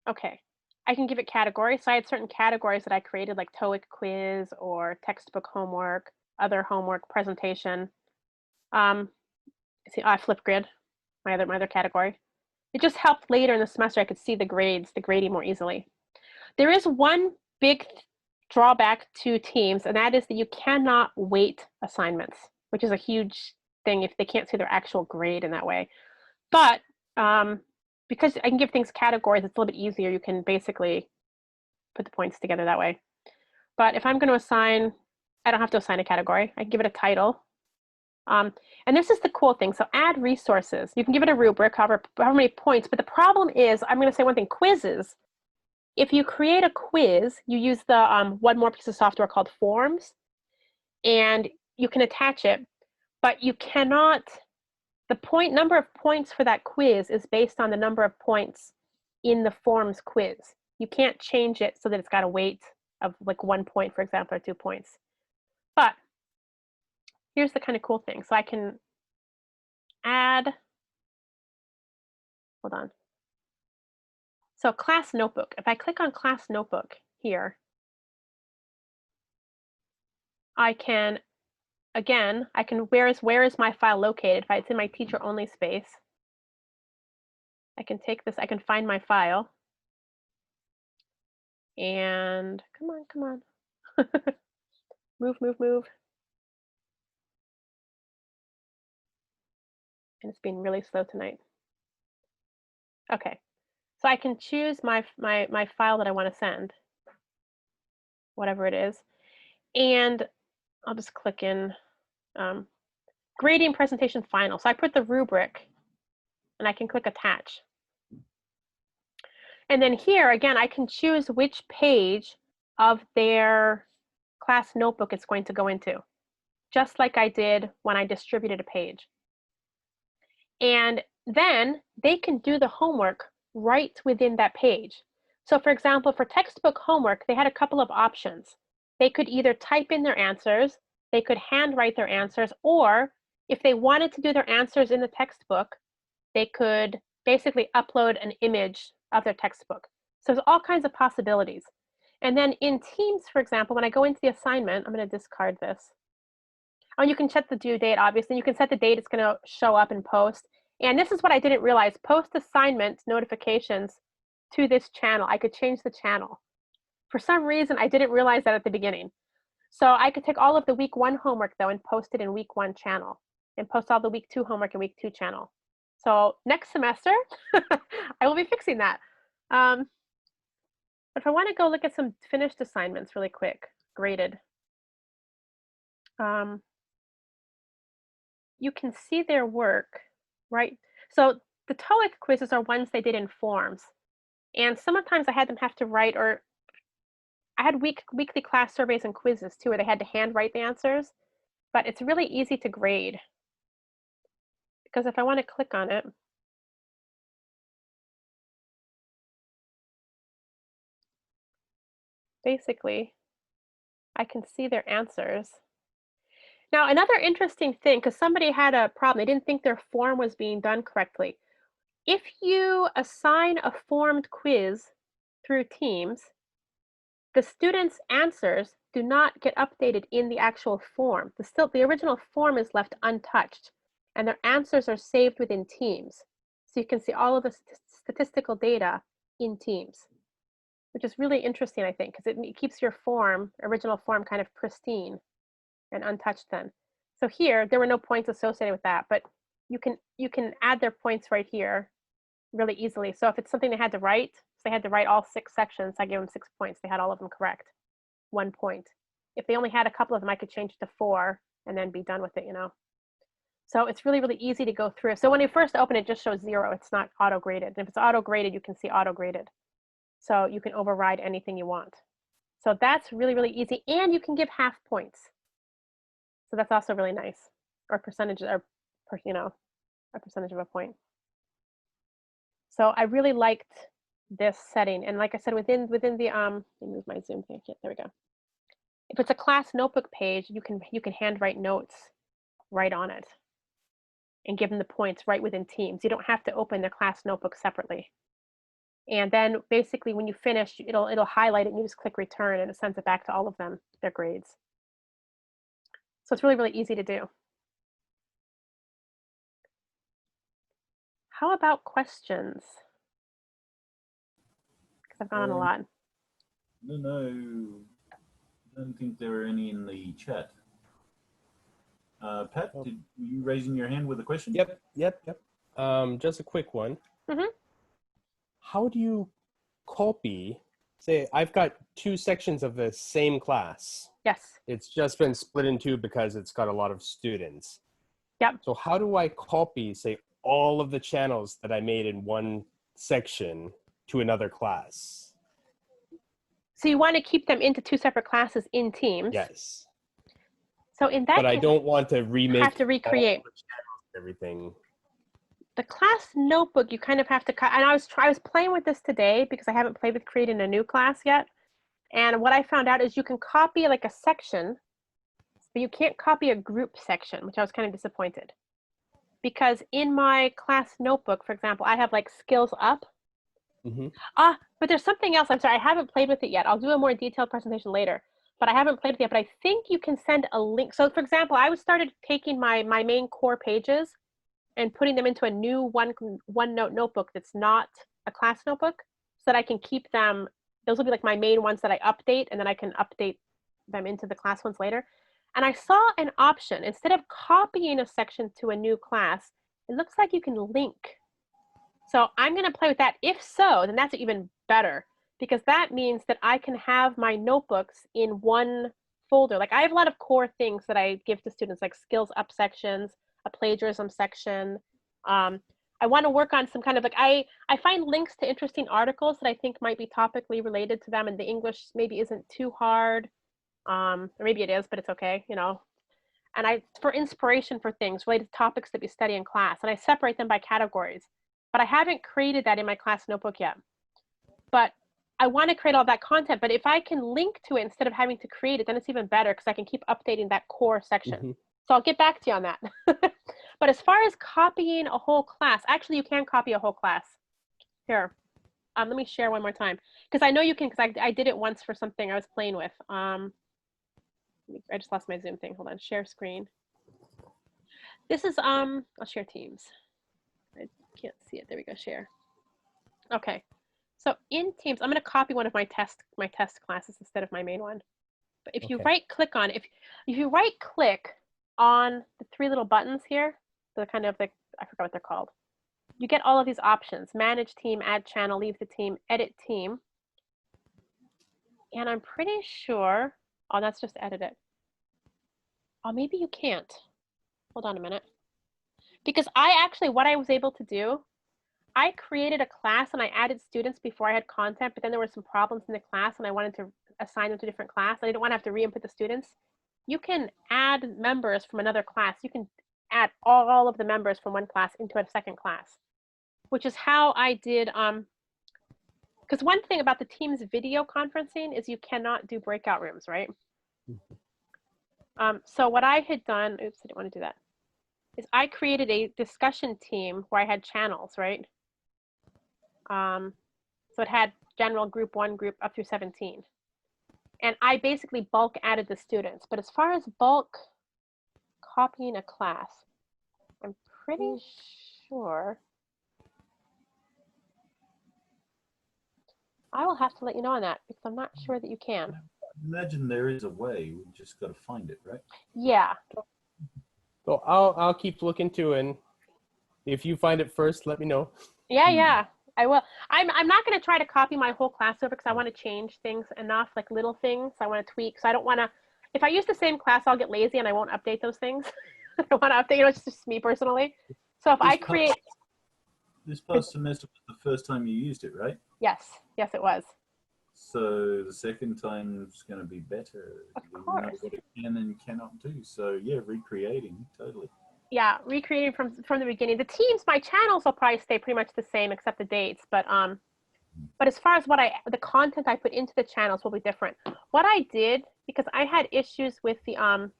Okay, I can give it categories. So I had certain categories that I created, like TOEIC quiz or textbook homework, other homework, presentation. See, Flipgrid, my other category. It just helped later in the semester I could see the grades, the grading more easily. There is one big drawback to Teams, and that is that you cannot weight assignments, which is a huge thing if they can't see their actual grade in that way. But because I can give things categories, it's a little bit easier. You can basically put the points together that way. But if I'm going to assign, I don't have to assign a category. I can give it a title. And this is the cool thing. So add resources. You can give it a rubric, however many points. But the problem is, I'm going to say one thing, quizzes. If you create a quiz, you use the one more piece of software called Forms, and you can attach it, but you cannot, the number of points for that quiz is based on the number of points in the Forms quiz. You can't change it so that it's got a weight of like 1 point, for example, or 2 points. But here's the kind of cool thing. So I can add, hold on. So class notebook, if I click on class notebook here, I can, again, where is my file located? If it's in my teacher only space, I can take this, I can find my file. And come on. move. And it's being really slow tonight. Okay, so I can choose my file that I want to send, whatever it is. And I'll just click in grading presentation final. So I put the rubric and I can click attach. And then here, again, I can choose which page of their class notebook it's going to go into, just like I did when I distributed a page. And then they can do the homework right within that page. So for example, for textbook homework, they had a couple of options. They could either type in their answers, they could handwrite their answers, or if they wanted to do their answers in the textbook, they could basically upload an image of their textbook. So there's all kinds of possibilities. And then in Teams, for example, when I go into the assignment, I'm going to discard this. Oh, you can set the due date, obviously. You can set the date it's going to show up in post. And this is what I didn't realize. Post assignment notifications to this channel. I could change the channel. For some reason, I didn't realize that at the beginning. So I could take all of the week 1 homework, though, and post it in week 1 channel, and post all the week 2 homework in week 2 channel. So next semester, I will be fixing that. But if I want to go look at some finished assignments really quick, graded. You can see their work, right? So the TOEIC quizzes are ones they did in Forms. And sometimes I had them have to write, or I had weekly class surveys and quizzes too, where they had to handwrite the answers. But it's really easy to grade, because if I want to click on it, basically, I can see their answers. Now, another interesting thing, because somebody had a problem, they didn't think their form was being done correctly. If you assign a formed quiz through Teams, the students' answers do not get updated in the actual form. The original form is left untouched, and their answers are saved within Teams. So you can see all of the statistical data in Teams, which is really interesting, I think, because it keeps your original form kind of pristine and untouched then. So here, there were no points associated with that, but you can add their points right here really easily. So if it's something they had to write, so they had to write all 6 sections, I gave them 6 points. They had all of them correct, 1 point. If they only had a couple of them, I could change it to 4 and then be done with it, you know. So it's really, really easy to go through. So when you first open it, just shows 0. It's not auto-graded. And if it's auto-graded, you can see auto-graded. So you can override anything you want. So that's really, really easy. And you can give half points. So that's also really nice. Or percentage, or you know, a percentage of a point. So I really liked this setting. And like I said, within the, let me move my Zoom thing. There we go. If it's a class notebook page, you can handwrite notes right on it and give them the points right within Teams. You don't have to open their class notebook separately. And then basically when you finish, it'll highlight it and you just click return and it sends it back to all of them, their grades. So it's really, really easy to do. How about questions? Because I've gone on a lot.
No, I don't think there are any in the chat. Pat, were you raising your hand with a question?
Yep. Just a quick one.
Mm-hmm.
How do you copy, say I've got 2 sections of the same class.
Yes.
It's just been split in 2 because it's got a lot of students.
Yep.
So how do I copy, say, all of the channels that I made in one section to another class?
So you want to keep them into 2 separate classes in Teams.
Yes.
So in that
But
case,
I don't want to remake
have to recreate
all the channels and everything.
the class notebook. You kind of have to cut. And I was playing with this today because I haven't played with creating a new class yet. And what I found out is you can copy like a section, but you can't copy a group section, which I was kind of disappointed. Because in my class notebook, for example, I have like skills up.
Mm-hmm.
But there's something else. I'm sorry, I haven't played with it yet. I'll do a more detailed presentation later. But I haven't played with it yet. But I think you can send a link. So for example, I started taking my main core pages and putting them into a new OneNote notebook that's not a class notebook, so that I can keep them. Those will be like my main ones that I update, and then I can update them into the class ones later. And I saw an option. Instead of copying a section to a new class, it looks like you can link. So I'm going to play with that. If so, then that's even better, because that means that I can have my notebooks in one folder. Like I have a lot of core things that I give to students, like skills up sections, a plagiarism section. I want to work on some kind of like, I find links to interesting articles that I think might be topically related to them, and the English maybe isn't too hard. Or maybe it is, but it's okay, you know. And for inspiration for things related to topics that we study in class, and I separate them by categories. But I haven't created that in my class notebook yet. But I want to create all that content, but if I can link to it instead of having to create it, then it's even better because I can keep updating that core section. Mm-hmm. So I'll get back to you on that. But as far as copying a whole class, actually you can copy a whole class. Here, let me share one more time. Because I know you can, because I did it once for something I was playing with. I just lost my Zoom thing, hold on, share screen. This is, I'll share Teams. I can't see it, there we go, share. Okay, so in Teams, I'm gonna copy one of my test classes instead of my main one. But if you right click on, if you right click on the 3 little buttons here, the kind of like, I forgot what they're called. You get all of these options: manage team, add channel, leave the team, edit team. And I'm pretty sure, oh, that's just edit it. Oh, maybe you can't. Hold on a minute. Because what I was able to do, I created a class and I added students before I had content, but then there were some problems in the class and I wanted to assign them to a different class. I didn't want to have to re-input the students. You can add members from another class. You can add all of the members from one class into a second class, which is how I did, because one thing about the Teams video conferencing is you cannot do breakout rooms, right? So what I had done, oops, I didn't want to do that, is I created a discussion team where I had channels, right? So it had general group 1, group up through 17. And I basically bulk added the students. But as far as bulk copying a class, I'm pretty sure I will have to let you know on that because I'm not sure that you can.
I imagine there is a way. We just got to find it, right?
Yeah.
So I'll keep looking to, and if you find it first, let me know.
Yeah, yeah, I will. I'm not going to try to copy my whole class over because I want to change things enough, like little things I want to tweak. So I don't want to, if I use the same class, I'll get lazy and I won't update those things. I don't want to update, it's just me personally. So if I create.
This past semester was the first time you used it, right?
Yes, yes, it was.
So the second time's going to be better.
Of
You know
course.
what it can and cannot do. So yeah, recreating, totally.
Yeah, recreating from the beginning. The teams, my channels will probably stay pretty much the same except the dates, but as far as the content I put into the channels will be different. What I did, because I had issues with the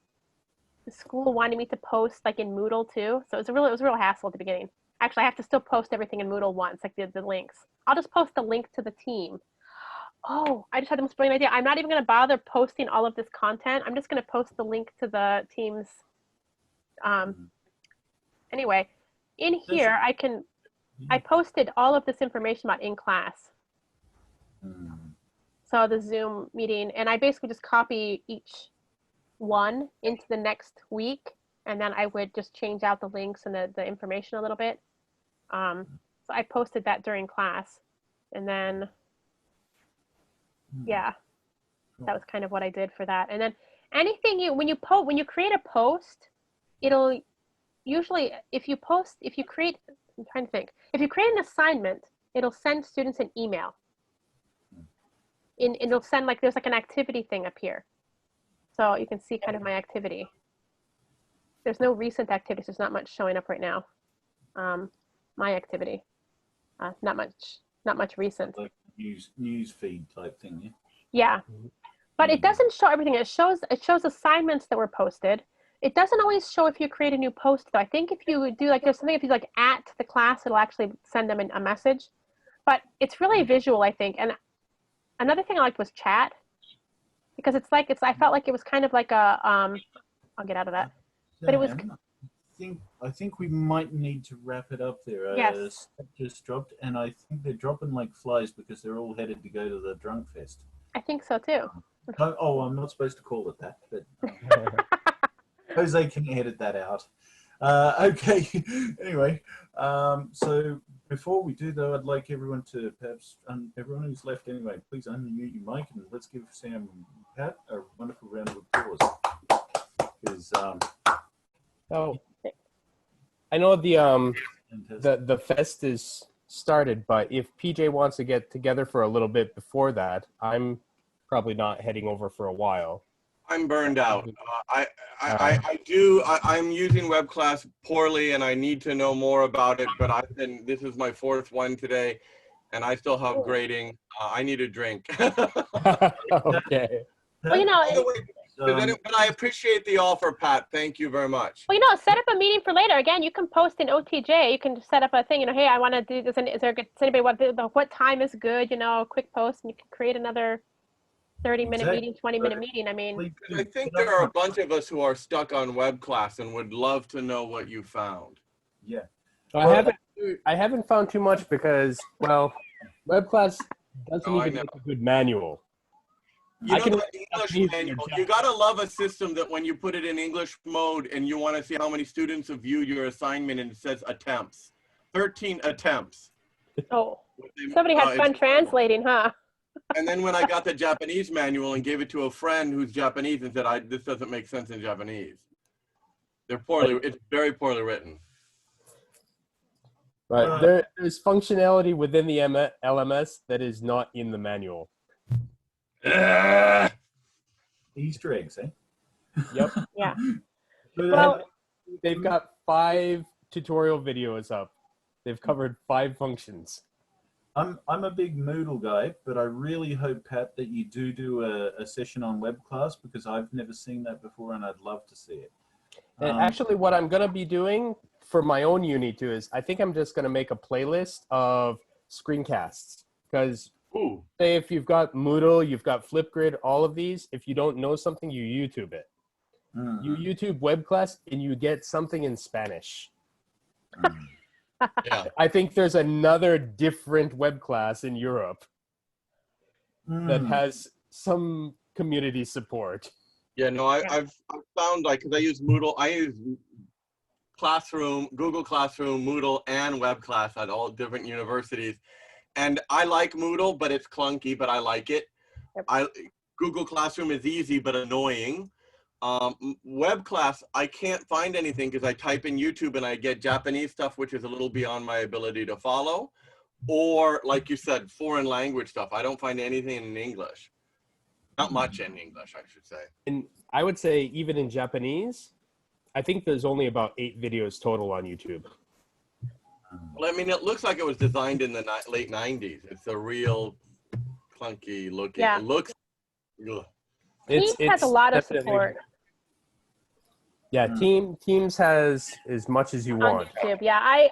school wanting me to post like in Moodle too, so it was a real hassle at the beginning. Actually, I have to still post everything in Moodle once, like the links. I'll just post the link to the team. Oh, I just had the most brilliant idea. I'm not even going to bother posting all of this content. I'm just going to post the link to the team's. Anyway, in here, I posted all of this information about in class. So the Zoom meeting, and I basically just copy each one into the next week, and then I would just change out the links and the information a little bit. So I posted that during class, and then yeah, that was kind of what I did for that. And then anything when you create a post, it'll usually if you create an assignment, it'll send students an email. It'll send there's like an activity thing up here, so you can see kind of my activity. There's no recent activities. There's not much showing up right now. My activity, not much recent.
Like news feed type thing, yeah.
Yeah, but it doesn't show everything. It shows assignments that were posted. It doesn't always show if you create a new post though. I think if you do there's something if you at the class, it'll actually send them a message. But it's really visual, I think. And another thing I liked was chat, because I felt like it was kind of like a I'll get out of that. But it was.
I think we might need to wrap it up there.
Yes.
Just dropped, and I think they're dropping like flies because they're all headed to go to the drunk fest.
I think so too.
Oh, I'm not supposed to call it that, but Jose can edit that out. Okay. Anyway, so before we do though, I'd like everyone to perhaps everyone who's left anyway, please unmute your mic and let's give Sam and Pat a wonderful round of applause. Because
I know the fest is started, but if PJ wants to get together for a little bit before that, I'm probably not heading over for a while.
I'm burned out. I'm using web class poorly and I need to know more about it, but this is my 4th one today and I still have grading. I need a drink.
Okay.
Well,
but I appreciate the offer, Pat. Thank you very much.
Well, set up a meeting for later. Again, you can post in OTJ. You can just set up a thing. Hey, I want to do this. Does anybody what time is good? A quick post, and you can create another 30-minute meeting, 20-minute meeting. I mean,
I think there are a bunch of us who are stuck on web class and would love to know what you found.
Yeah.
I haven't found too much because, well, web class doesn't even make a good manual.
The English manual, you gotta love a system that when you put it in English mode and you want to see how many students have viewed your assignment and it says attempts, 13 attempts.
Oh, somebody had fun translating, huh?
And then when I got the Japanese manual and gave it to a friend who's Japanese and said, this doesn't make sense in Japanese. It's very poorly written.
But there's functionality within the LMS that is not in the manual.
Easter eggs, eh?
Yep.
Yeah.
Well, they've got 5 tutorial videos up. They've covered 5 functions.
I'm a big Moodle guy, but I really hope, Pat, that you do a session on web class because I've never seen that before and I'd love to see it.
And actually, what I'm going to be doing for my own uni too is I think I'm just going to make a playlist of screencasts because say if you've got Moodle, you've got Flipgrid, all of these, if you don't know something, you YouTube it. You YouTube web class and you get something in Spanish.
Yeah.
I think there's another different web class in Europe that has some community support.
Yeah, no, I've found because I use Moodle, I use Classroom, Google Classroom, Moodle, and web class at all different universities. And I like Moodle, but it's clunky, but I like it.
Yep.
Google Classroom is easy, but annoying. Web class, I can't find anything because I type in YouTube and I get Japanese stuff, which is a little beyond my ability to follow. Or like you said, foreign language stuff. I don't find anything in English. Not much in English, I should say.
And I would say even in Japanese, I think there's only about 8 videos total on YouTube.
Well, I mean, it looks like it was designed in the late 90s. It's a real clunky looking.
Yeah.
It looks. Ugh.
Teams has a lot of
definitely-
support
Yeah, Teams has as much as you
on
want.
YouTube. Yeah,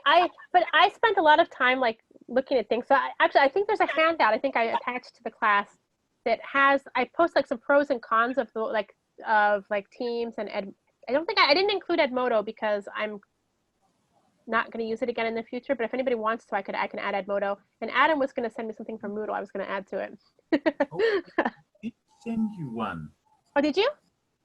but I spent a lot of time like looking at things. So I think there's a handout I think I attached to the class that has, I post like some pros and cons of the Teams and I didn't include Edmodo because I'm not going to use it again in the future, but if anybody wants to, I can add Edmodo. And Adam was going to send me something from Moodle I was going to add to it.
Oh, I did send you one.
Oh, did you?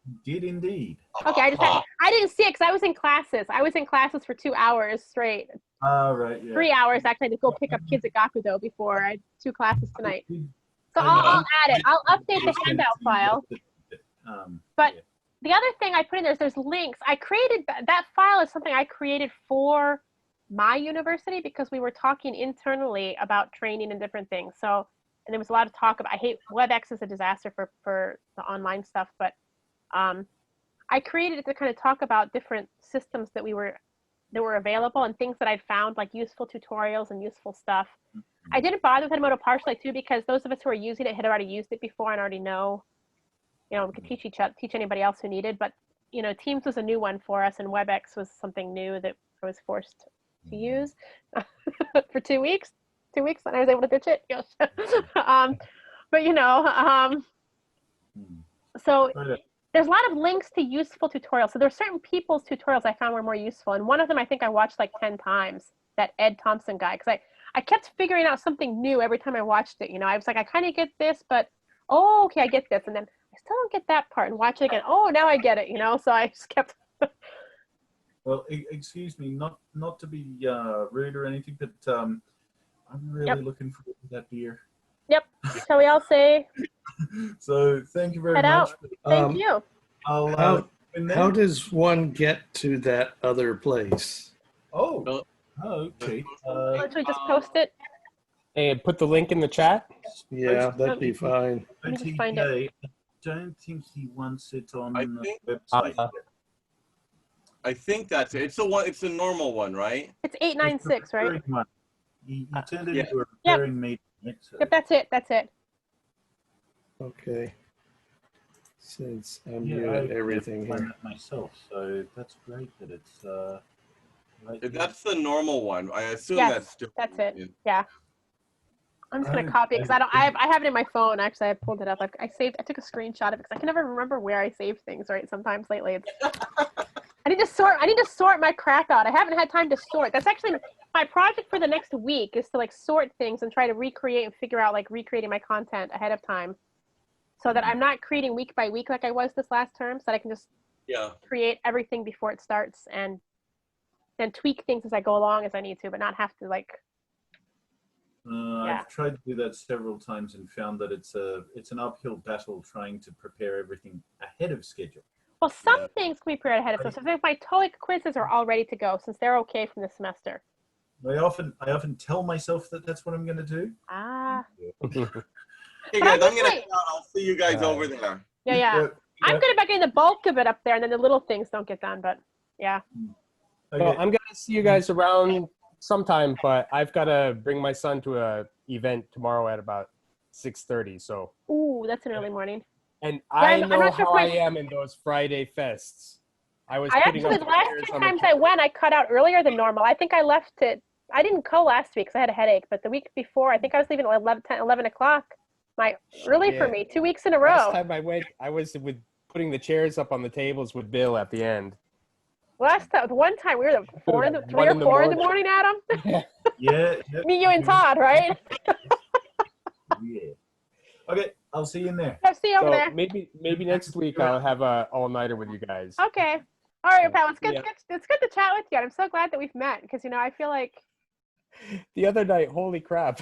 You did indeed.
Okay, I didn't see it because I was in classes. I was in classes for 2 hours straight.
Oh, right, yeah.
3 hours actually to go pick up kids at Gakudo before I had 2 classes tonight.
I did-
So I'll add it. I'll update the handout file. But
yeah.
the other thing I put in there's links. I created that file is something I created for my university because we were talking internally about training and different things. So, and there was a lot of talk about, I hate WebEx is a disaster for the online stuff, but I created it to kind of talk about different systems that were available and things that I'd found like useful tutorials and useful stuff. I didn't bother with Edmodo partially too because those of us who are using it had already used it before and already know, we could teach anybody else who needed. But Teams was a new one for us, and WebEx was something new that I was forced to use for 2 weeks. 2 weeks, and I was able to ditch it. Yes. So there's a lot of links to useful tutorials. So there's certain people's tutorials I found were more useful, and one of them I think I watched like 10 times. That Ed Thompson guy, because I kept figuring out something new every time I watched it. I was like, I kind of get this, but oh, okay, I get this, and then I still don't get that part, and watch it again. Oh, now I get it. So I just kept.
Well, excuse me, not to be rude or anything, but I'm really looking forward to that beer.
Yep. Shall we all say?
So thank you very
Head
much.
out. Thank you.
How does one get to that other place?
Oh, okay.
Should we just post it?
Hey, put the link in the chat.
Yeah, that'd be fine.
Let me just find it.
I don't think he wants it on
I
the
think-
website.
I think that's it. It's the one. It's the normal one, right?
It's 896, right?
Recurring one. He turned it
Yeah.
into a
Yep.
recurring meeting. So
Yep, that's it. That's it.
Okay. Since I'm
yeah,
new
I
at everything
find
here.
that myself, so that's great that it's right here.
That's the normal one. I assume
Yes,
that's still.
that's it.
Yeah.
Yeah. I'm just gonna
I-
copy it because I have it in my phone. Actually, I pulled it up. I took a screenshot of it because I can never remember where I save things. Right? Sometimes lately, I need to sort my crap out. I haven't had time to sort. That's actually my project for the next week is to like sort things and try to recreate and figure out like recreating my content ahead of time, so that I'm not creating week by week like I was this last term. So that I can just create everything before it starts and then tweak things as I go along as I need to, but not have to like.
I've tried to do that several times and found that it's an uphill battle trying to prepare everything ahead of schedule.
Well, some things can be prepared ahead of time. So if my TOEIC quizzes are all ready to go since they're okay from the semester.
I often tell myself that that's what I'm going to do.
Ah.
Hey guys, I'm gonna. I'll see you guys over there.
Yeah. I'm good about getting the bulk of it up there, and then the little things don't get done. But yeah.
Okay.
Well, I'm gonna see you guys around sometime, but I've got to bring my son to a event tomorrow at about 6:30. So.
Ooh, that's an early morning.
And
I'm
I know
not sure
how
if
I am in those Friday fests. I
actually, the last 2 times I went, I cut out earlier than normal. I think I left it. I didn't go last week because I had a headache, but the week before, I think I was leaving at 11 o'clock. Early for me, 2 weeks in a row.
Last time I went, I was with putting the chairs up on the tables with Bill at the end.
One time we were at 3 or 4 in the morning, Adam.
Yeah.
Me, you, and Todd, right?
Yeah. Okay, I'll see you in there.
I'll see you over
So
there.
maybe next week I'll have a all-nighter with you guys.
Okay. All right, pal. It's good.
Yeah.
It's good to chat with you. I'm so glad that we've met because I feel like
The other night, holy crap.